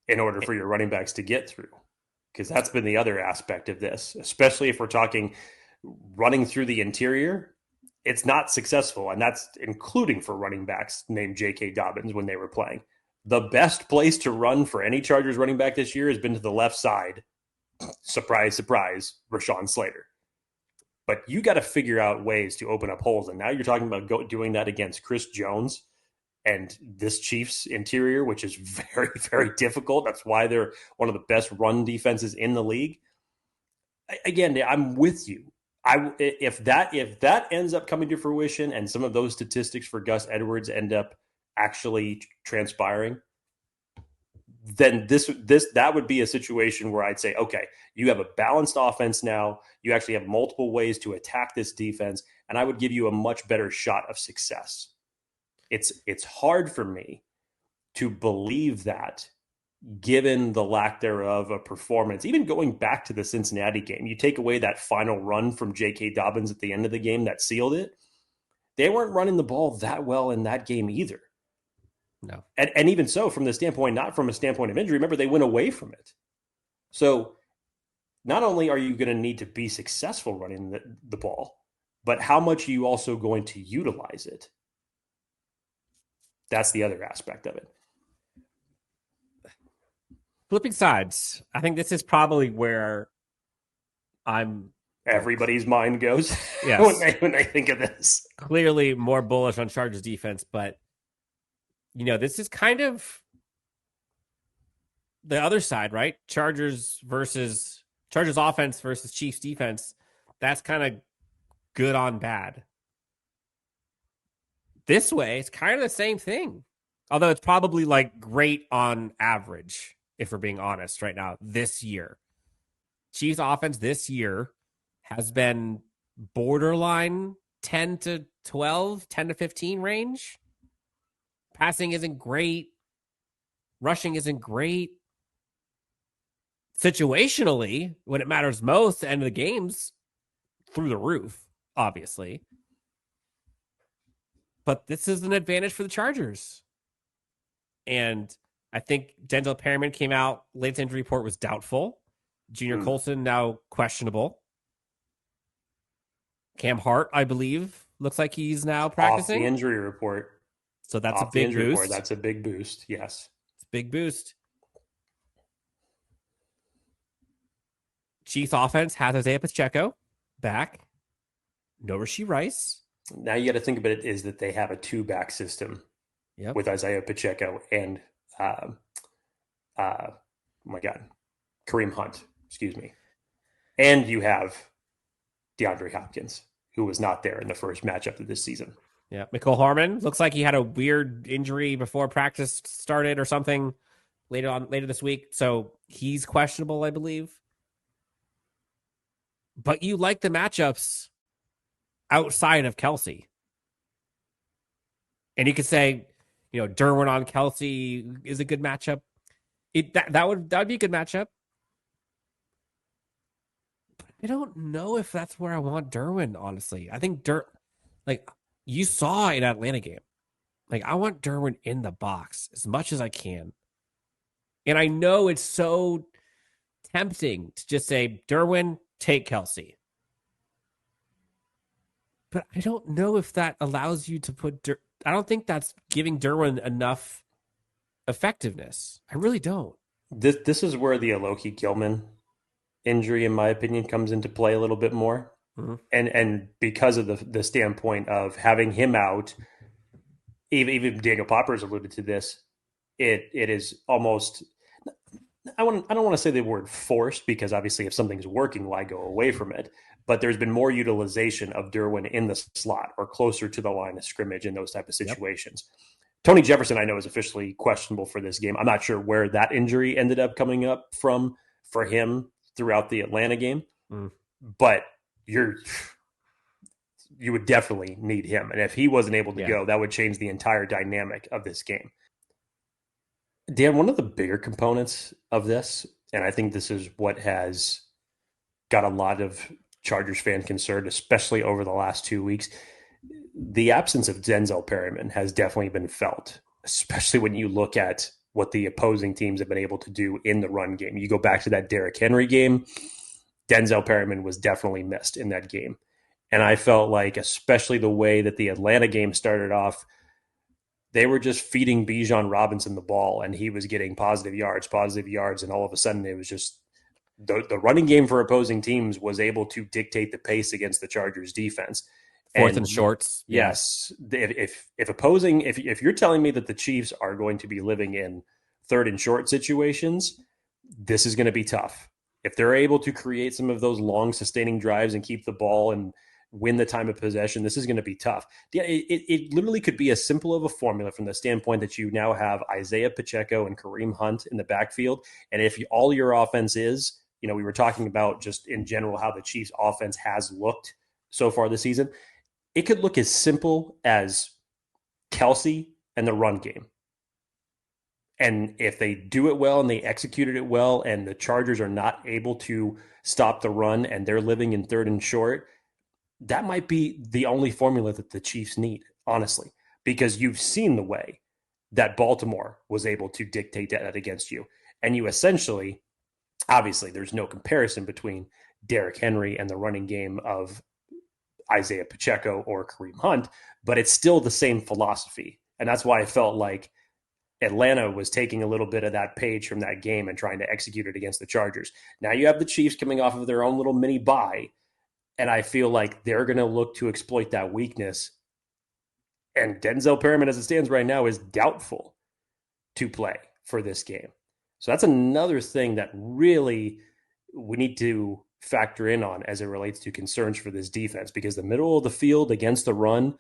in order for your running backs to get through. Because that's been the other aspect of this, especially if we're talking running through the interior. It's not successful, and that's including for running backs named J.K. Dobbins when they were playing. The best place to run for any Chargers running back this year has been to the left side. Surprise, surprise, Rashawn Slater. But you got to figure out ways to open up holes, and now you're talking about doing that against Chris Jones and this Chiefs interior, which is very, very difficult. That's why they're one of the best run defenses in the league. Again, I'm with you. If that ends up coming to fruition and some of those statistics for Gus Edwards end up actually transpiring, then that would be a situation where I'd say, okay, you have a balanced offense now. You actually have multiple ways to attack this defense, and I would give you a much better shot of success. it's hard for me to believe that, given the lack thereof of performance. Even going back to the Cincinnati game, you take away that final run from J.K. Dobbins at the end of the game that sealed it. They weren't running the ball that well in that game either. No. And even so, from the standpoint, not from a standpoint of injury, remember, they went away from it. So not only are you going to need to be successful running the ball, but how much are you also going to utilize it? That's the other aspect of it. Flipping sides, I think this is probably where everybody's mind goes yes. when they think of this. Clearly more bullish on Chargers defense, but this is kind of the other side, right? Chargers offense versus Chiefs defense. That's kind of good on bad. This way, it's kind of the same thing. Although it's probably like great on average, if we're being honest right now, this year. Chiefs offense this year has been borderline 10 to 12, 10 to 15 range. Passing isn't great. Rushing isn't great. Situationally, when it matters most, the end of the game's through the roof, obviously. But this is an advantage for the Chargers. And I think Denzel Perryman came out, latest injury report was doubtful. Junior Colson now questionable. Cam Hart, I believe, looks like he's now practicing. Off the injury report. So that's a big boost. Report, that's a big boost, yes. It's a big boost. Chiefs offense has Isaiah Pacheco back. No Rashee Rice. Now you got to think about it is that they have a two-back system with Isaiah Pacheco and, Kareem Hunt, excuse me. And you have DeAndre Hopkins, who was not there in the first matchup of this season. Yeah, Mecole Hardman looks like he had a weird injury before practice started or something later this week. So he's questionable, I believe. But you like the matchups outside of Kelce. And you could say, Derwin on Kelce is a good matchup. That would be a good matchup. But I don't know if that's where I want Derwin, honestly. I think you saw an Atlanta game. I want Derwin in the box as much as I can. And I know it's so tempting to just say, Derwin, take Kelce. But I don't know if that allows you to put I don't think that's giving Derwin enough effectiveness. I really don't. This is where the Alohi Gilman injury, in my opinion, comes into play a little bit more. Mm-hmm. And because of the standpoint of having him out, even Daniel Popper's alluded to this, it is almost, I don't want to say the word forced, because obviously if something's working, why go away from it? But there's been more utilization of Derwin in the slot or closer to the line of scrimmage in those type of situations. Yep. Tony Jefferson, I know, is officially questionable for this game. I'm not sure where that injury ended up coming up from for him throughout the Atlanta game, but you would definitely need him. And if he wasn't able to go, that would change the entire dynamic of this game. Dan, one of the bigger components of this, and I think this is what has got a lot of Chargers fan concerned, especially over the last 2 weeks, the absence of Denzel Perryman has definitely been felt, especially when you look at what the opposing teams have been able to do in the run game. You go back to that Derrick Henry game, Denzel Perryman was definitely missed in that game. And I felt like, especially the way that the Atlanta game started off, they were just feeding Bijan Robinson the ball, and he was getting positive yards, and all of a sudden it was just the running game for opposing teams was able to dictate the pace against the Chargers defense. Fourth and shorts. Yes. If you're telling me that the Chiefs are going to be living in third and short situations, this is going to be tough. If they're able to create some of those long sustaining drives and keep the ball and win the time of possession, this is going to be tough. It literally could be as simple of a formula from the standpoint that you now have Isaiah Pacheco and Kareem Hunt in the backfield. And if all your offense is, we were talking about just in general how the Chiefs offense has looked so far this season, it could look as simple as Kelce and the run game. And if they do it well and they executed it well and the Chargers are not able to stop the run and they're living in third and short, that might be the only formula that the Chiefs need, honestly, because you've seen the way that Baltimore was able to dictate that against you. And you essentially, obviously, there's no comparison between Derrick Henry and the running game of Isaiah Pacheco or Kareem Hunt, but it's still the same philosophy. And that's why I felt like Atlanta was taking a little bit of that page from that game and trying to execute it against the Chargers. Now you have the Chiefs coming off of their own little mini bye, and I feel like they're going to look to exploit that weakness. And Denzel Perryman, as it stands right now, is doubtful to play for this game. So that's another thing that really we need to factor in on as it relates to concerns for this defense, because the middle of the field against the run,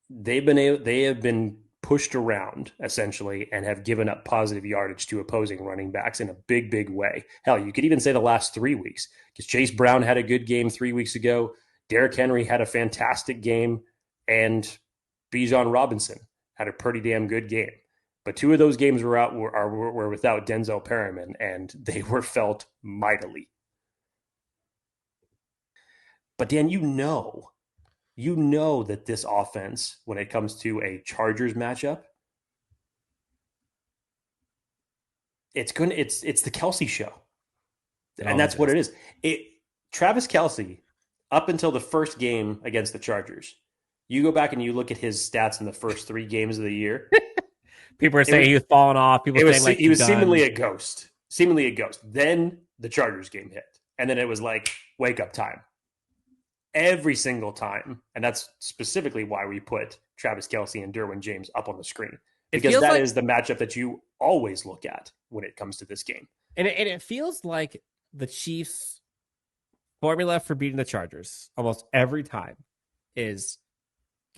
they have been pushed around essentially and have given up positive yardage to opposing running backs in a big, big way. Hell, you could even say the last 3 weeks, because Chase Brown had a good game 3 weeks ago. Derrick Henry had a fantastic game, and Bijan Robinson had a pretty damn good game. But 2 of those games were without Denzel Perryman, and they were felt mightily. But Dan, you know that this offense, when it comes to a Chargers matchup, it's the Kelce show. And that's what it is. Travis Kelce, up until the first game against the Chargers, you go back and you look at his stats in the first 3 games of the year. People are saying he was falling off. People saying like he was seemingly a ghost. Then the Chargers game hit. And then it was like wake up time. Every single time. And that's specifically why we put Travis Kelce and Derwin James up on the screen. Because that is the matchup that you always look at when it comes to this game. And it feels like the Chiefs' formula for beating the Chargers almost every time is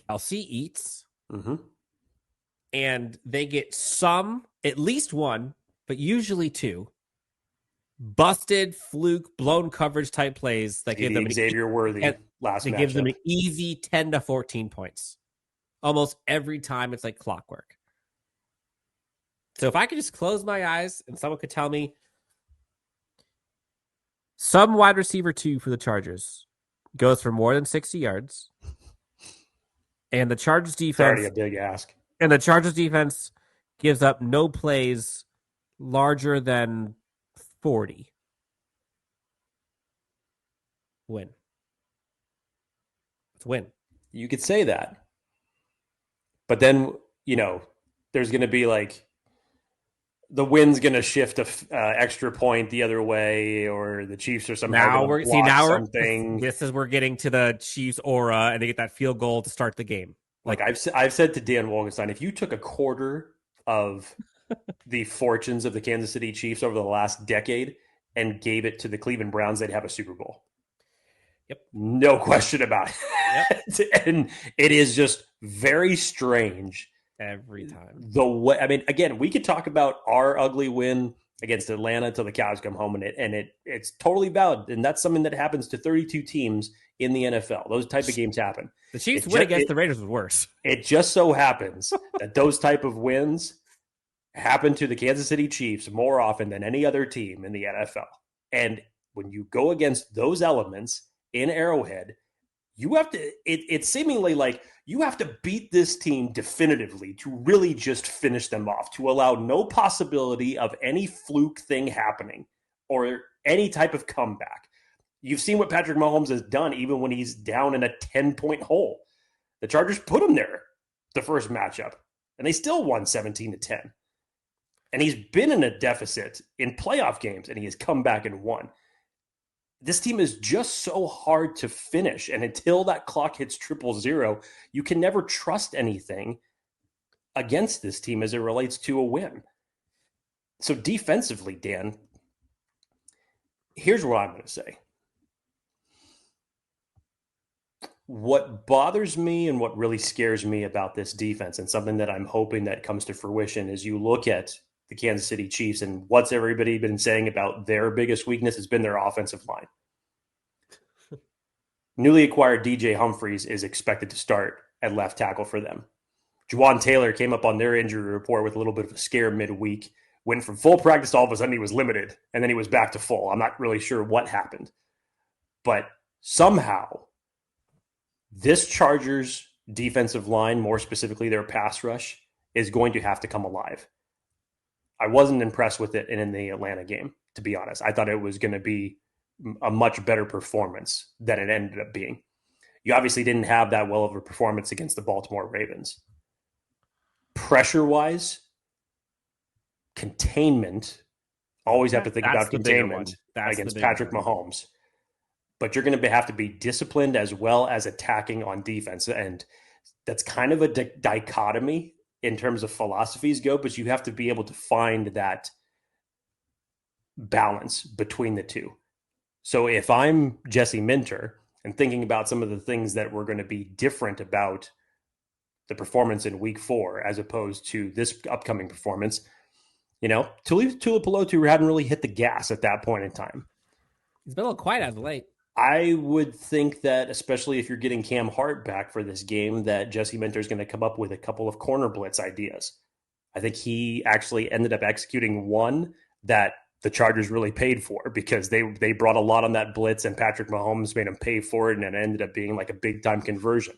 Kelce eats, and they get at least one, but usually 2, busted, fluke, blown coverage type plays that give them Xavier Worthy last matchup. That gives them an easy 10 to 14 points. Almost every time it's like clockwork. So if I could just close my eyes and someone could tell me some wide receiver 2 for the Chargers goes for more than 60 yards, and the Chargers defense, already a big ask. And the Chargers defense gives up no plays larger than 40. Win. Let's win. You could say that. But then, there's going to be like the wind's going to shift a extra point the other way, or the Chiefs are somehow going to block something. This is we're getting to the Chiefs aura, and they get that field goal to start the game. Like I've said to Dan Wolkenstein, if you took a quarter of the fortunes of the Kansas City Chiefs over the last decade and gave it to the Cleveland Browns, they'd have a Super Bowl. Yep. No question about it. Yep. And it is just very strange. Every time. The way, again, we could talk about our ugly win against Atlanta till the cows come home, and it's totally valid. And that's something that happens to 32 teams in the NFL. Those type of games happen. The Chiefs win against the Raiders was worse. It just so happens that those type of wins happen to the Kansas City Chiefs more often than any other team in the NFL. And when you go against those elements in Arrowhead, you have to, it's seemingly like you have to beat this team definitively to really just finish them off, to allow no possibility of any fluke thing happening or any type of comeback. You've seen what Patrick Mahomes has done even when he's down in a 10-point hole. The Chargers put him there the first matchup, and they still won 17-10. And he's been in a deficit in playoff games, and he has come back and won. This team is just so hard to finish, and until that clock hits 000, you can never trust anything against this team as it relates to a win. So defensively, Dan, here's what I'm going to say. What bothers me and what really scares me about this defense, and something that I'm hoping that comes to fruition, is you look at the Kansas City Chiefs and what's everybody been saying about their biggest weakness has been their offensive line. Newly acquired DJ Humphries is expected to start at left tackle for them. Juwan Taylor came up on their injury report with a little bit of a scare midweek, went from full practice, all of a sudden he was limited, and then he was back to full. I'm not really sure what happened. But somehow, this Chargers defensive line, more specifically their pass rush, is going to have to come alive. I wasn't impressed with it in the Atlanta game, to be honest. I thought it was going to be a much better performance than it ended up being. You obviously didn't have that well of a performance against the Baltimore Ravens. Pressure-wise, containment, always have to think about containment against Patrick Mahomes. But you're going to have to be disciplined as well as attacking on defense. And that's kind of a dichotomy in terms of philosophies go, but you have to be able to find that balance between the two. So if I'm Jesse Minter and thinking about some of the things that were going to be different about the performance in week 4 as opposed to this upcoming performance, Tuipulotu hadn't really hit the gas at that point in time. He's been a little quiet as of late. I would think that, especially if you're getting Cam Hart back for this game, that Jesse Minter is going to come up with a couple of corner blitz ideas. I think he actually ended up executing one that the Chargers really paid for because they brought a lot on that blitz and Patrick Mahomes made him pay for it, and it ended up being like a big-time conversion.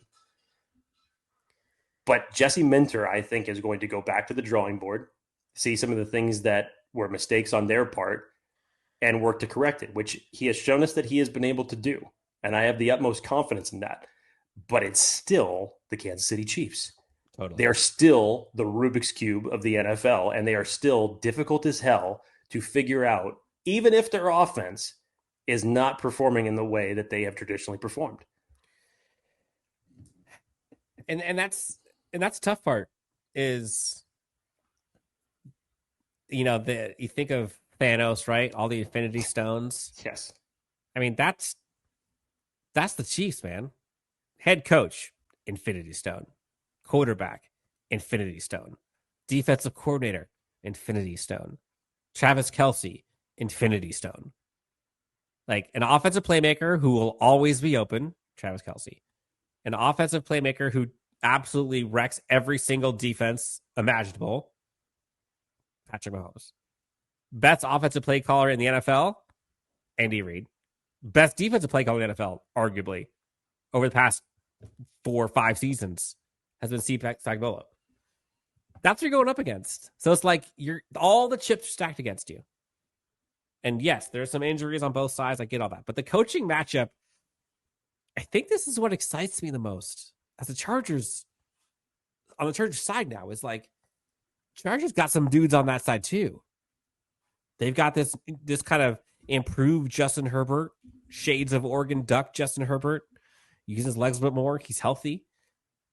But Jesse Minter, I think, is going to go back to the drawing board, see some of the things that were mistakes on their part, and work to correct it, which he has shown us that he has been able to do. And I have the utmost confidence in that. But it's still the Kansas City Chiefs. Totally. They are still the Rubik's Cube of the NFL, and they are still difficult as hell to figure out, even if their offense is not performing in the way that they have traditionally performed. And that's the tough part is, you think of Thanos, right? All the Infinity Stones. Yes. I mean, that's the Chiefs, man. Head coach, Infinity Stone. Quarterback, Infinity Stone. Defensive coordinator, Infinity Stone. Travis Kelce, Infinity Stone. Like an offensive playmaker who will always be open, Travis Kelce. An offensive playmaker who absolutely wrecks every single defense imaginable, Patrick Mahomes. Best offensive play caller in the NFL, Andy Reid. Best defensive play caller in the NFL, arguably, over the past 4 or 5 seasons, has been Steve Spagnuolo. That's what you're going up against. So it's like all the chips are stacked against you. And yes, there's some injuries on both sides. I get all that. But the coaching matchup, I think this is what excites me the most. As the Chargers, on the Chargers side now, is like, Chargers got some dudes on that side too. They've got this kind of improved Justin Herbert, shades of Oregon Duck Justin Herbert. Uses his legs a bit more. He's healthy.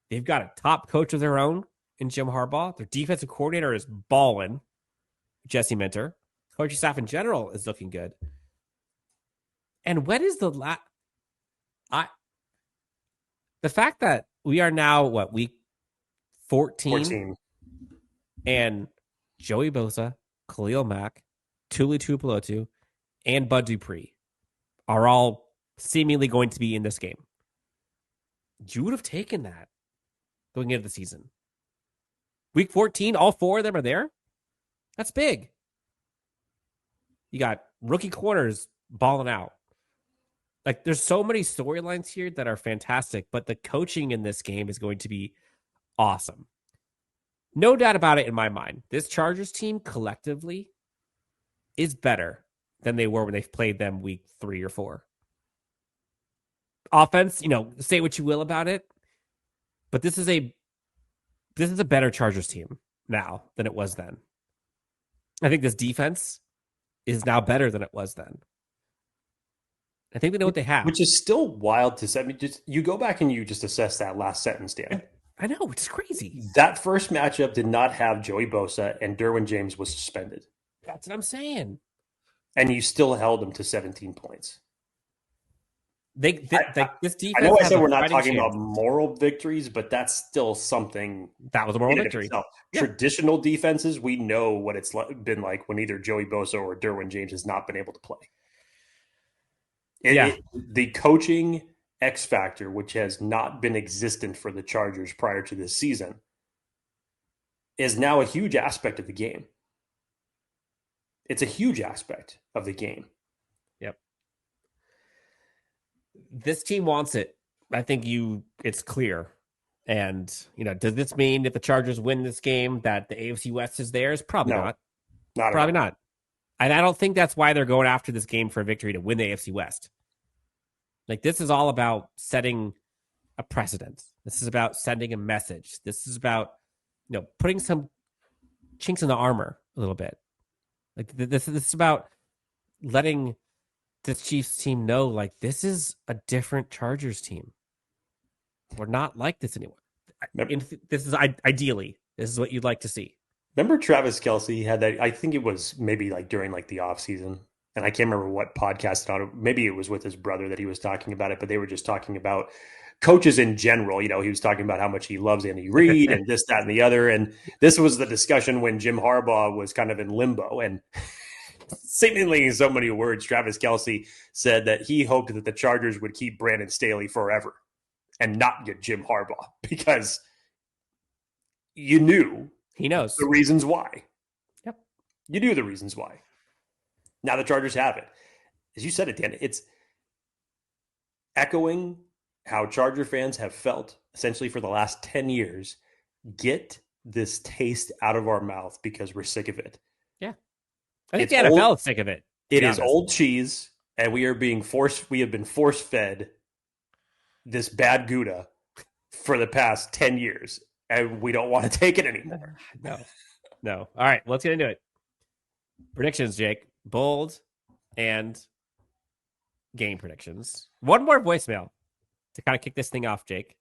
They've got a top coach of their own in Jim Harbaugh. Their defensive coordinator is balling, Jesse Minter. Coaching staff in general is looking good. And when is the fact that we are now, week 14? And Joey Bosa, Khalil Mack, Tuli Tuipulotu, and Bud Dupree are all seemingly going to be in this game. You would have taken that going into the season. Week 14, all 4 of them are there? That's big. You got rookie corners balling out. Like, there's so many storylines here that are fantastic, but the coaching in this game is going to be awesome. No doubt about it in my mind. This Chargers team collectively is better than they were when they played them week 3 or 4. Offense, say what you will about it, but this is a better Chargers team now than it was then. I think this defense is now better than it was then. I think they know what they have. Which is still wild to say. I mean, you go back and you just assess that last sentence, Dan. I know, it's crazy. That first matchup did not have Joey Bosa, and Derwin James was suspended. That's what I'm saying. And you still held them to 17 points. This defense. I know I said we're not talking about moral victories, but that's still something. That was a moral victory. Yeah. Traditional defenses, we know what it's been like when either Joey Bosa or Derwin James has not been able to play. The coaching X factor, which has not been existent for the Chargers prior to this season, is now a huge aspect of the game. It's a huge aspect of the game. Yep. This team wants it. I think it's clear. And, does this mean if the Chargers win this game that the AFC West is theirs? Probably not. Probably not. And I don't think that's why they're going after this game for a victory to win the AFC West. Like, this is all about setting a precedent. This is about sending a message. This is about, putting some chinks in the armor a little bit. Like, this is about letting the Chiefs team know, like, this is a different Chargers team. We're not like this anymore. This is ideally, this is what you'd like to see. Remember Travis Kelce had that, I think it was maybe like during like the off season, and I can't remember what podcast on it. Maybe it was with his brother that he was talking about it, but they were just talking about coaches in general. He was talking about how much he loves Andy Reid and this, that, and the other. And this was the discussion when Jim Harbaugh was kind of in limbo. And seemingly in so many words, Travis Kelce said that he hoped that the Chargers would keep Brandon Staley forever and not get Jim Harbaugh, because you knew he knows the reasons why. Yep. You knew the reasons why. Now the Chargers have it. As you said it, Dan, it's echoing how Charger fans have felt essentially for the last 10 years. Get this taste out of our mouth because we're sick of it. Yeah. I think the NFL is sick of it. It is old cheese, and we have been force fed this bad Gouda for the past 10 years, and we don't want to take it anymore. No. All right, let's get into it. Predictions, Jake. Bold and game predictions. One more voicemail to kind of kick this thing off, Jake.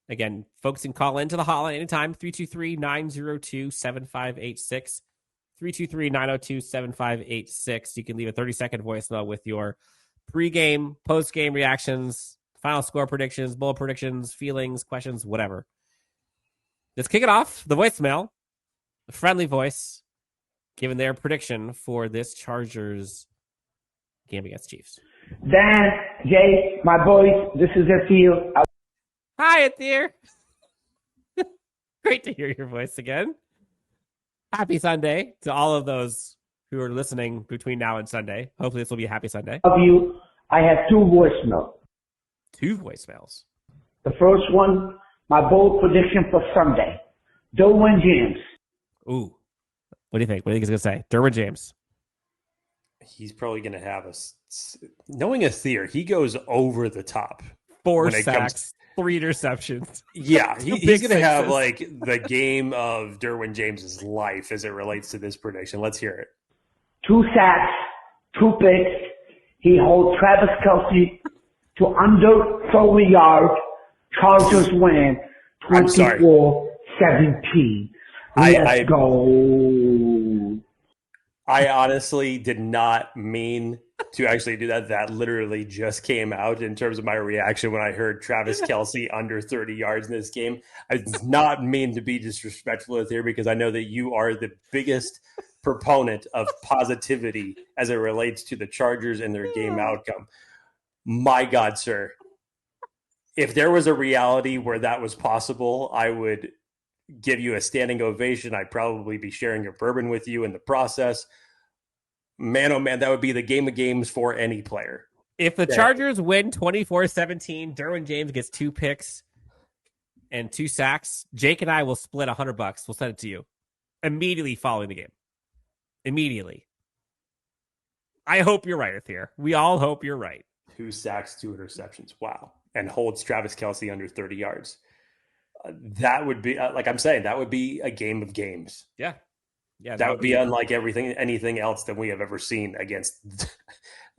Again, folks can call into the hotline anytime, 323-902-7586. 323-902-7586. You can leave a 30-second voicemail with your pregame, postgame reactions, final score predictions, bowl predictions, feelings, questions, whatever. Let's kick it off. The voicemail, the friendly voice, giving their prediction for this Chargers game against Chiefs. Dan, Jay, my boys, this is Athir. Hi, Athir. Great to hear your voice again. Happy Sunday to all of those who are listening between now and Sunday. Hopefully this will be a happy Sunday. Of you, I have two voicemails. Two voicemails. The first one, my bold prediction for Sunday. Derwin James. Ooh. What do you think? What do you think he's going to say? Derwin James. He's probably going to have knowing Athir, he goes over the top. 4 sacks, 3 interceptions. Yeah, he's going to have like the game of Derwin James's life as it relates to this prediction. Let's hear it. 2 sacks, 2 picks. He holds Travis Kelce to under 30 yards. Chargers win 24-17. Let's go. I honestly did not mean to actually do that. That literally just came out in terms of my reaction when I heard Travis Kelce under 30 yards in this game. I did not mean to be disrespectful here, because I know that you are the biggest proponent of positivity as it relates to the Chargers and their game outcome. My God, sir. If there was a reality where that was possible, I would give you a standing ovation. I'd probably be sharing a bourbon with you in the process. Man, oh man, that would be the game of games for any player. If the Chargers win 24-17, Derwin James gets 2 picks and 2 sacks, Jake and I will split $100. We'll send it to you immediately following the game. Immediately. I hope you're right, Athir. We all hope you're right. 2 sacks, 2 interceptions. Wow. And holds Travis Kelce under 30 yards. That would be, like I'm saying, that would be a game of games. Yeah. That would be unlike anything else that we have ever seen against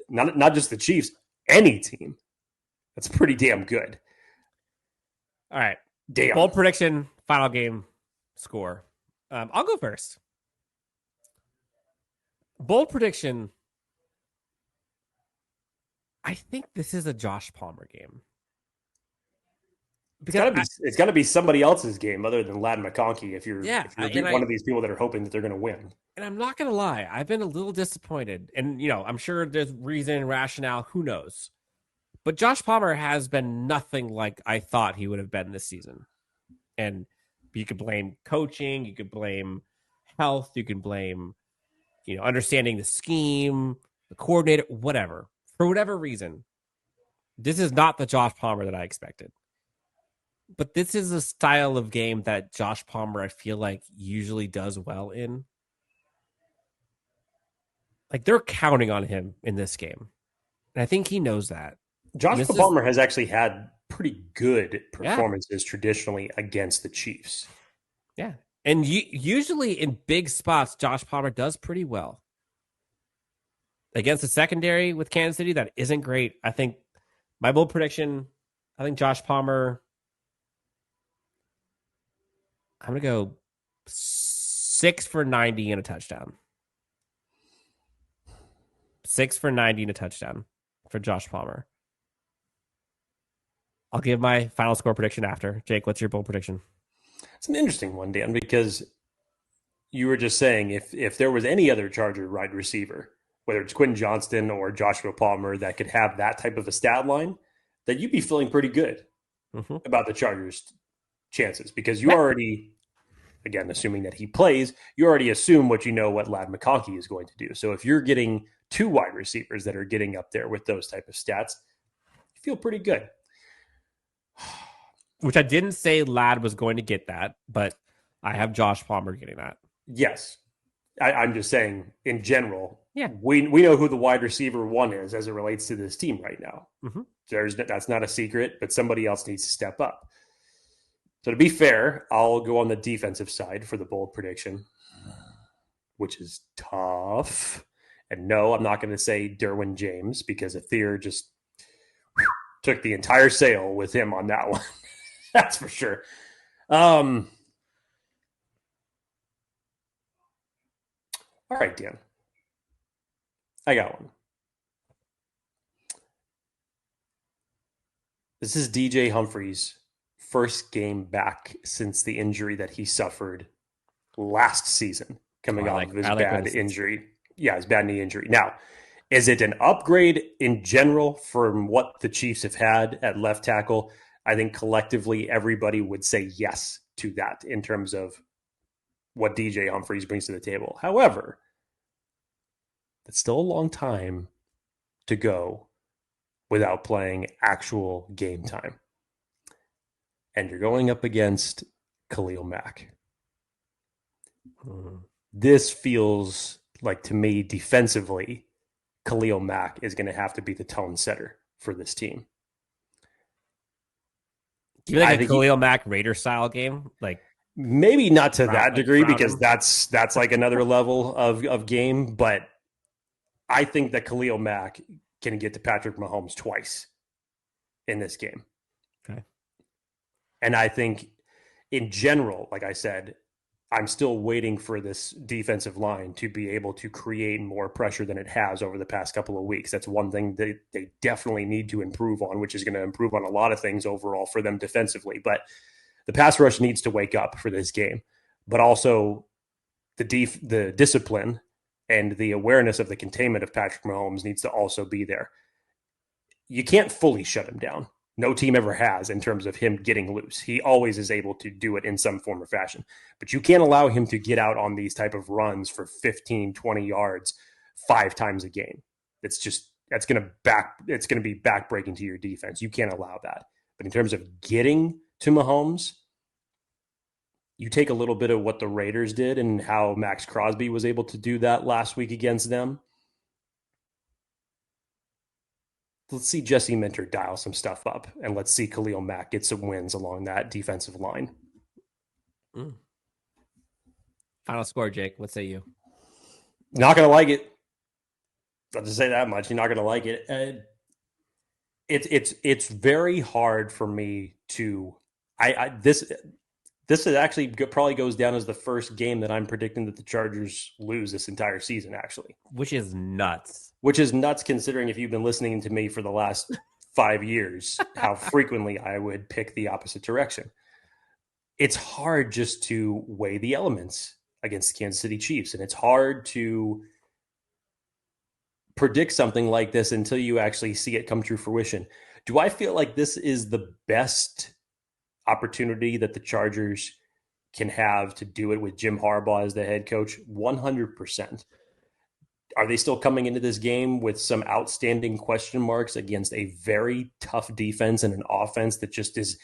not just the Chiefs, any team. That's pretty damn good. All right. Damn. Bold prediction, final game score. I'll go first. Bold prediction. I think this is a Josh Palmer game. It's got to be somebody else's game other than Ladd McConkey if you're one of these people that are hoping that they're going to win. And I'm not going to lie. I've been a little disappointed. And, I'm sure there's reason, rationale. Who knows? But Josh Palmer has been nothing like I thought he would have been this season. And you could blame coaching, you could blame health, you can blame, understanding the scheme, the coordinator, whatever. For whatever reason, this is not the Josh Palmer that I expected. But this is a style of game that Josh Palmer, I feel like, usually does well in. Like, they're counting on him in this game. And I think he knows that. Josh Palmer has actually had pretty good performances traditionally against the Chiefs. Yeah. And usually in big spots, Josh Palmer does pretty well. Against the secondary with Kansas City, that isn't great. I think my bold prediction, I think Josh Palmer, I'm going to go 6 for 90 and a touchdown. 6 for 90 and a touchdown for Josh Palmer. I'll give my final score prediction after. Jake, what's your bold prediction? It's an interesting one, Dan, because you were just saying if there was any other Charger wide receiver, whether it's Quentin Johnston or Joshua Palmer, that could have that type of a stat line, that you'd be feeling pretty good about the Chargers' chances, because you already, again, assuming that he plays, you already assume what Ladd McConkey is going to do. So if you're getting two wide receivers that are getting up there with those type of stats, you feel pretty good. Which I didn't say Ladd was going to get that, but I have Josh Palmer getting that. Yes. I'm just saying, in general, yeah, we know who the wide receiver one is as it relates to this team right now. That's not a secret, but somebody else needs to step up. So to be fair, I'll go on the defensive side for the bold prediction, which is tough. And no, I'm not going to say Derwin James, because Aether just took the entire sale with him on that one. That's for sure. All right, Dan. I got one. This is DJ Humphries' first game back since the injury that he suffered last season, coming off of his bad injury. Yeah, his bad knee injury. Now, is it an upgrade in general from what the Chiefs have had at left tackle? I think collectively everybody would say yes to that in terms of what DJ Humphries brings to the table. However, it's still a long time to go without playing actual game time. And you're going up against Khalil Mack. This feels like, to me, defensively, Khalil Mack is going to have to be the tone setter for this team. Do you like a Khalil Mack Raider style game? Like, maybe not to that degree, because that's like another level of game. But I think that Khalil Mack can get to Patrick Mahomes twice in this game. Okay. And I think in general, like I said, I'm still waiting for this defensive line to be able to create more pressure than it has over the past couple of weeks. That's one thing that they definitely need to improve on, which is going to improve on a lot of things overall for them defensively. But the pass rush needs to wake up for this game, but also the discipline and the awareness of the containment of Patrick Mahomes needs to also be there. You can't fully shut him down. No team ever has in terms of him getting loose. He always is able to do it in some form or fashion. But you can't allow him to get out on these type of runs for 15, 20 yards 5 times a game. It's going to be backbreaking to your defense. You can't allow that. But in terms of getting to Mahomes, you take a little bit of what the Raiders did and how Max Crosby was able to do that last week against them. Let's see Jesse Minter dial some stuff up, and let's see Khalil Mack get some wins along that defensive line. Final score, Jake. What say you? Not going to like it. I'll just say that much. You're not going to like it. It's very hard for me to. This actually probably goes down as the first game that I'm predicting that the Chargers lose this entire season, actually. Which is nuts. Which is nuts, considering if you've been listening to me for the last 5 years, how frequently I would pick the opposite direction. It's hard just to weigh the elements against the Kansas City Chiefs, and it's hard to predict something like this until you actually see it come to fruition. Do I feel like this is the best opportunity that the Chargers can have to do it with Jim Harbaugh as the head coach? 100%. Are they still coming into this game with some outstanding question marks against a very tough defense and an offense that just is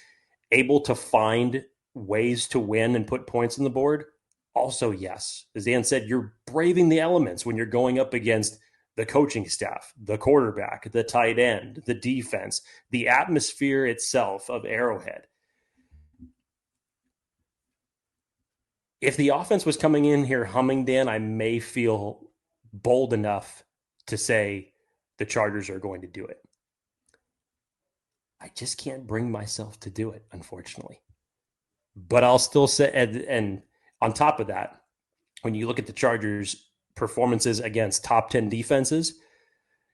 able to find ways to win and put points on the board? Also, yes. As Dan said, you're braving the elements when you're going up against the coaching staff, the quarterback, the tight end, the defense, the atmosphere itself of Arrowhead. If the offense was coming in here humming, Dan, I may feel bold enough to say the Chargers are going to do it. I just can't bring myself to do it, unfortunately. But I'll still say, and on top of that, when you look at the Chargers' performances against top 10 defenses,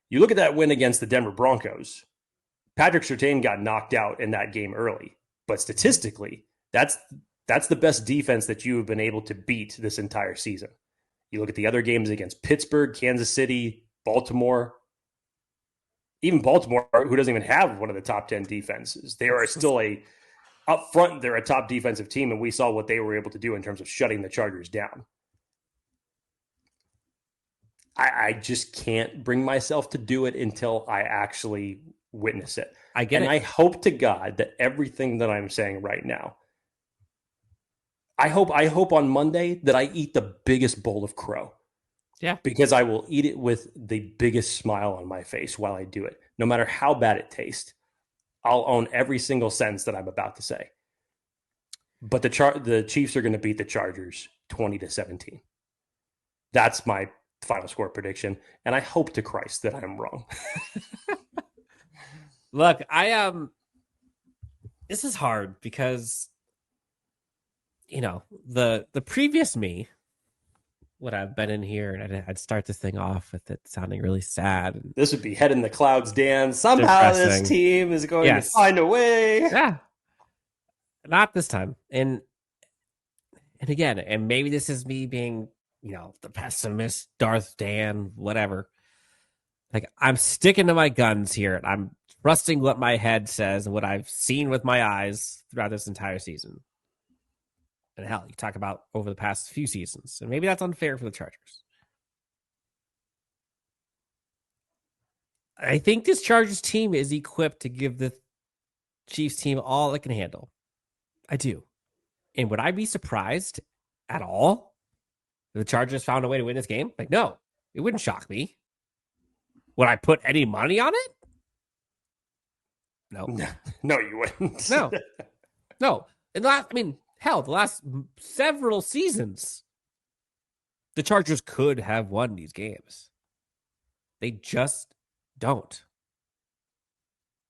you look at that win against the Denver Broncos. Patrick Surtain got knocked out in that game early. But statistically, that's the best defense that you have been able to beat this entire season. You look at the other games against Pittsburgh, Kansas City, Baltimore. Even Baltimore, who doesn't even have one of the top 10 defenses. They are still up front, they're a top defensive team, and we saw what they were able to do in terms of shutting the Chargers down. I just can't bring myself to do it until I actually witness it. I get it. I hope to God that everything that I'm saying right now, I hope on Monday that I eat the biggest bowl of crow. Yeah. Because I will eat it with the biggest smile on my face while I do it. No matter how bad it tastes, I'll own every single sentence that I'm about to say. But the Chiefs are going to beat the Chargers 20-17. That's my final score prediction, and I hope to Christ that I'm wrong. Look, this is hard because the previous me would have been in here and I'd start this thing off with it sounding really sad. This would be head in the clouds, Dan. Somehow Depressing. This team is going to find a way. Yeah. Not this time. And again, and maybe this is me being, the pessimist, Darth Dan, whatever. Like, I'm sticking to my guns here. And I'm trusting what my head says and what I've seen with my eyes throughout this entire season. And hell, you talk about over the past few seasons. And maybe that's unfair for the Chargers. I think this Chargers team is equipped to give the Chiefs team all it can handle. I do. And would I be surprised at all if the Chargers found a way to win this game? Like, no, it wouldn't shock me. Would I put any money on it? No. No, you wouldn't. No. The last several seasons, the Chargers could have won these games. They just don't.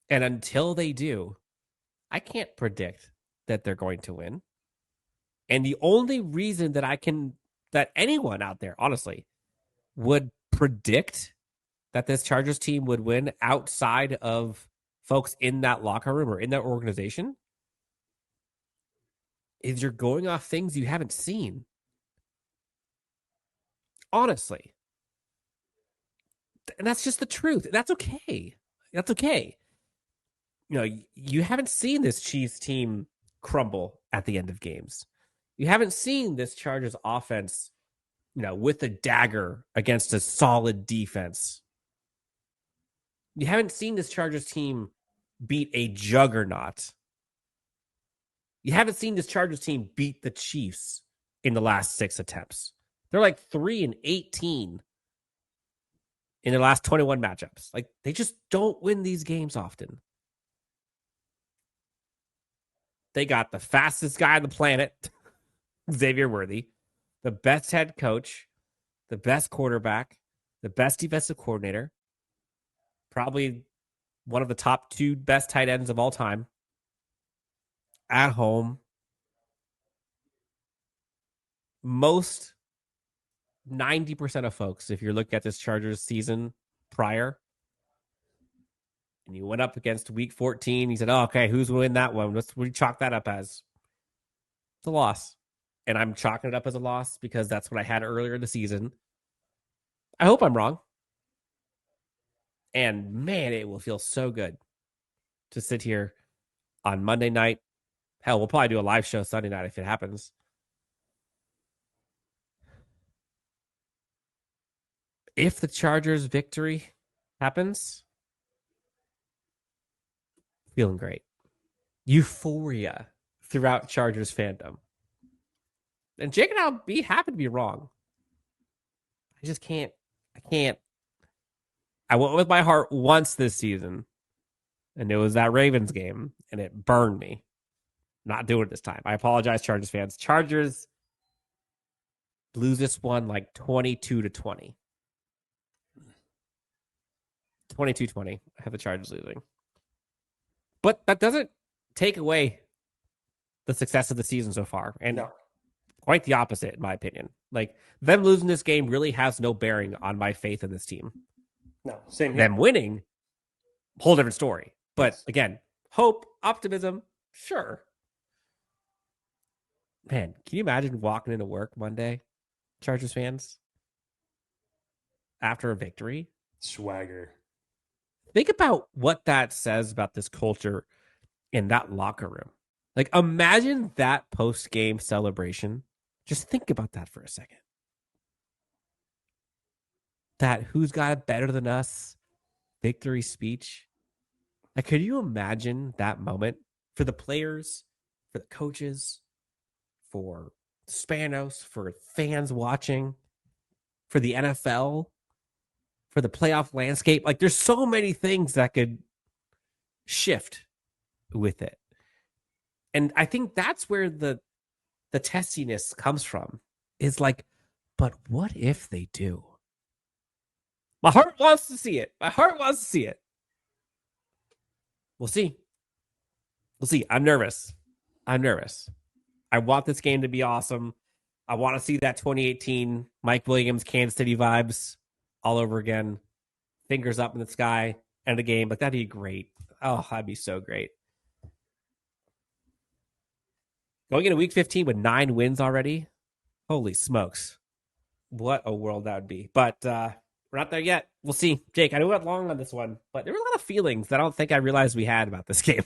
And until they do, I can't predict that they're going to win. And the only reason that anyone out there, honestly, would predict that this Chargers team would win outside of folks in that locker room or in that organization is you're going off things you haven't seen. Honestly. And that's just the truth. That's okay. That's okay. You haven't seen this Chiefs team crumble at the end of games. You haven't seen this Chargers offense, with a dagger against a solid defense. You haven't seen this Chargers team beat a juggernaut. You haven't seen this Chargers team beat the Chiefs in the last 6 attempts. They're like 3-18 in their last 21 matchups. Like, they just don't win these games often. They got the fastest guy on the planet, Xavier Worthy, the best head coach, the best quarterback, the best defensive coordinator, probably one of the top 2 best tight ends of all time, at home. Most 90% of folks, if you're looking at this Chargers season prior, and you went up against week 14, you said, oh, okay, who's going to win that one? What do you chalk that up as? It's a loss. And I'm chalking it up as a loss because that's what I had earlier in the season. I hope I'm wrong. And man, it will feel so good to sit here on Monday night. Hell, we'll probably do a live show Sunday night if it happens. If the Chargers victory happens, feeling great. Euphoria throughout Chargers fandom. And Jake and I'll be happy to be wrong. I just can't. I went with my heart once this season, and it was that Ravens game, and it burned me. Not doing it this time. I apologize, Chargers fans. Chargers lose this one like 22-20. 22-20. I have the Chargers losing. But that doesn't take away the success of the season so far. And quite the opposite, in my opinion. Like, them losing this game really has no bearing on my faith in this team. No, same here. Them winning, whole different story. But again, hope, optimism, sure. Man, can you imagine walking into work Monday, Chargers fans, after a victory? Swagger. Think about what that says about this culture in that locker room. Like, imagine that post-game celebration. Just think about that for a second. That who's got it better than us victory speech. Like, could you imagine that moment for the players, for the coaches, for Spanos, for fans watching, for the NFL, for the playoff landscape? Like, there's so many things that could shift with it. And I think that's where the testiness comes from, is like, but what if they do? My heart wants to see it. We'll see. I'm nervous. I want this game to be awesome. I want to see that 2018 Mike Williams, Kansas City vibes all over again. Fingers up in the sky, end of game. Like, that'd be great. Oh, that'd be so great. Going into week 15 with 9 wins already. Holy smokes. What a world that would be. But we're not there yet. We'll see. Jake, I know we went long on this one, but there were a lot of feelings that I don't think I realized we had about this game.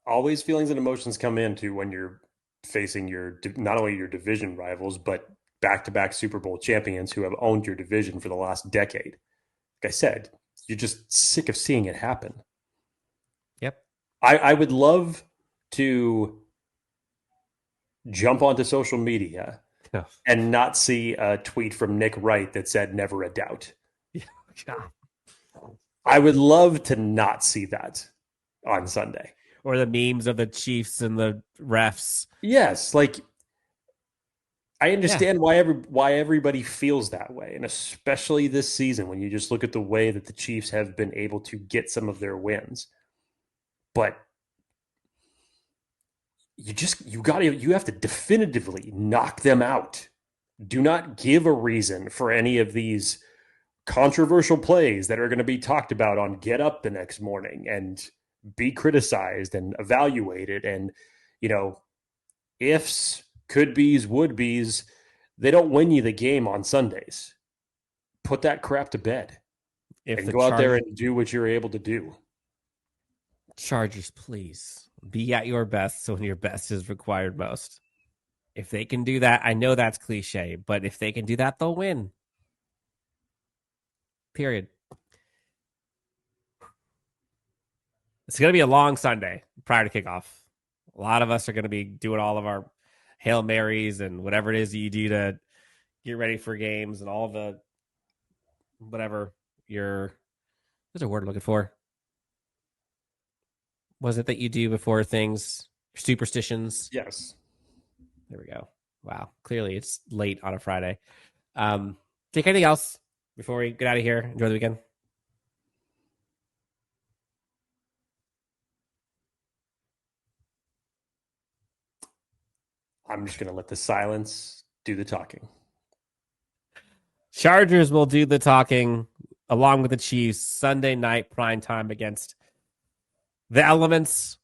Always feelings and emotions come into when you're facing your not only your division rivals, but back-to-back Super Bowl champions who have owned your division for the last decade. Like I said, you're just sick of seeing it happen. Yep. I would love to jump onto social media and not see a tweet from Nick Wright that said never a doubt. Yeah. I would love to not see that on Sunday. Or the memes of the Chiefs and the refs. Yes, like, I understand why everybody feels that way, and especially this season when you just look at the way that the Chiefs have been able to get some of their wins. But you have to definitively knock them out. Do not give a reason for any of these controversial plays that are going to be talked about on Get Up the next morning and be criticized and evaluated, and, ifs, could be's, would be's. They don't win you the game on Sundays. Put that crap to bed and go out there and do what you're able to do. Chargers, please be at your best when your best is required most. If they can do that, I know that's cliche, but if they can do that, they'll win. Period. It's going to be a long Sunday prior to kickoff. A lot of us are going to be doing all of our Hail Marys and whatever it is that you do to get ready for games and all the whatever there's a word I'm looking for. Was it that you do before things? Superstitions? Yes. There we go. Wow. Clearly it's late on a Friday. Take anything else before we get out of here? Enjoy the weekend. I'm just going to let the silence do the talking. Chargers will do the talking along with the Chiefs Sunday night primetime against the elements,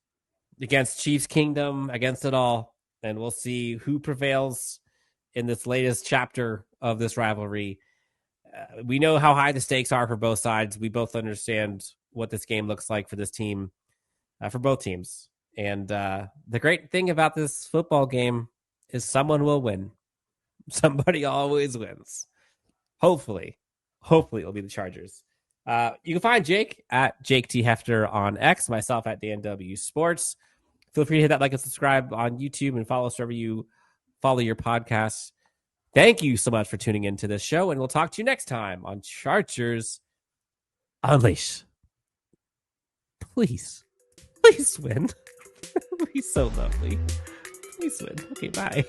against Chiefs Kingdom, against it all. And we'll see who prevails in this latest chapter of this rivalry. We know how high the stakes are for both sides. We both understand what this game looks like for this team, for both teams. And the great thing about this football game is someone will win. Somebody always wins. Hopefully it'll be the Chargers. You can find Jake at Jake T. Hefner on X, myself at Dan W. Sports. Feel free to hit that like and subscribe on YouTube and follow us wherever you follow your podcasts. Thank you so much for tuning into this show, and we'll talk to you next time on Chargers Unleash. Please win. Please, so lovely. Please win. Okay, bye.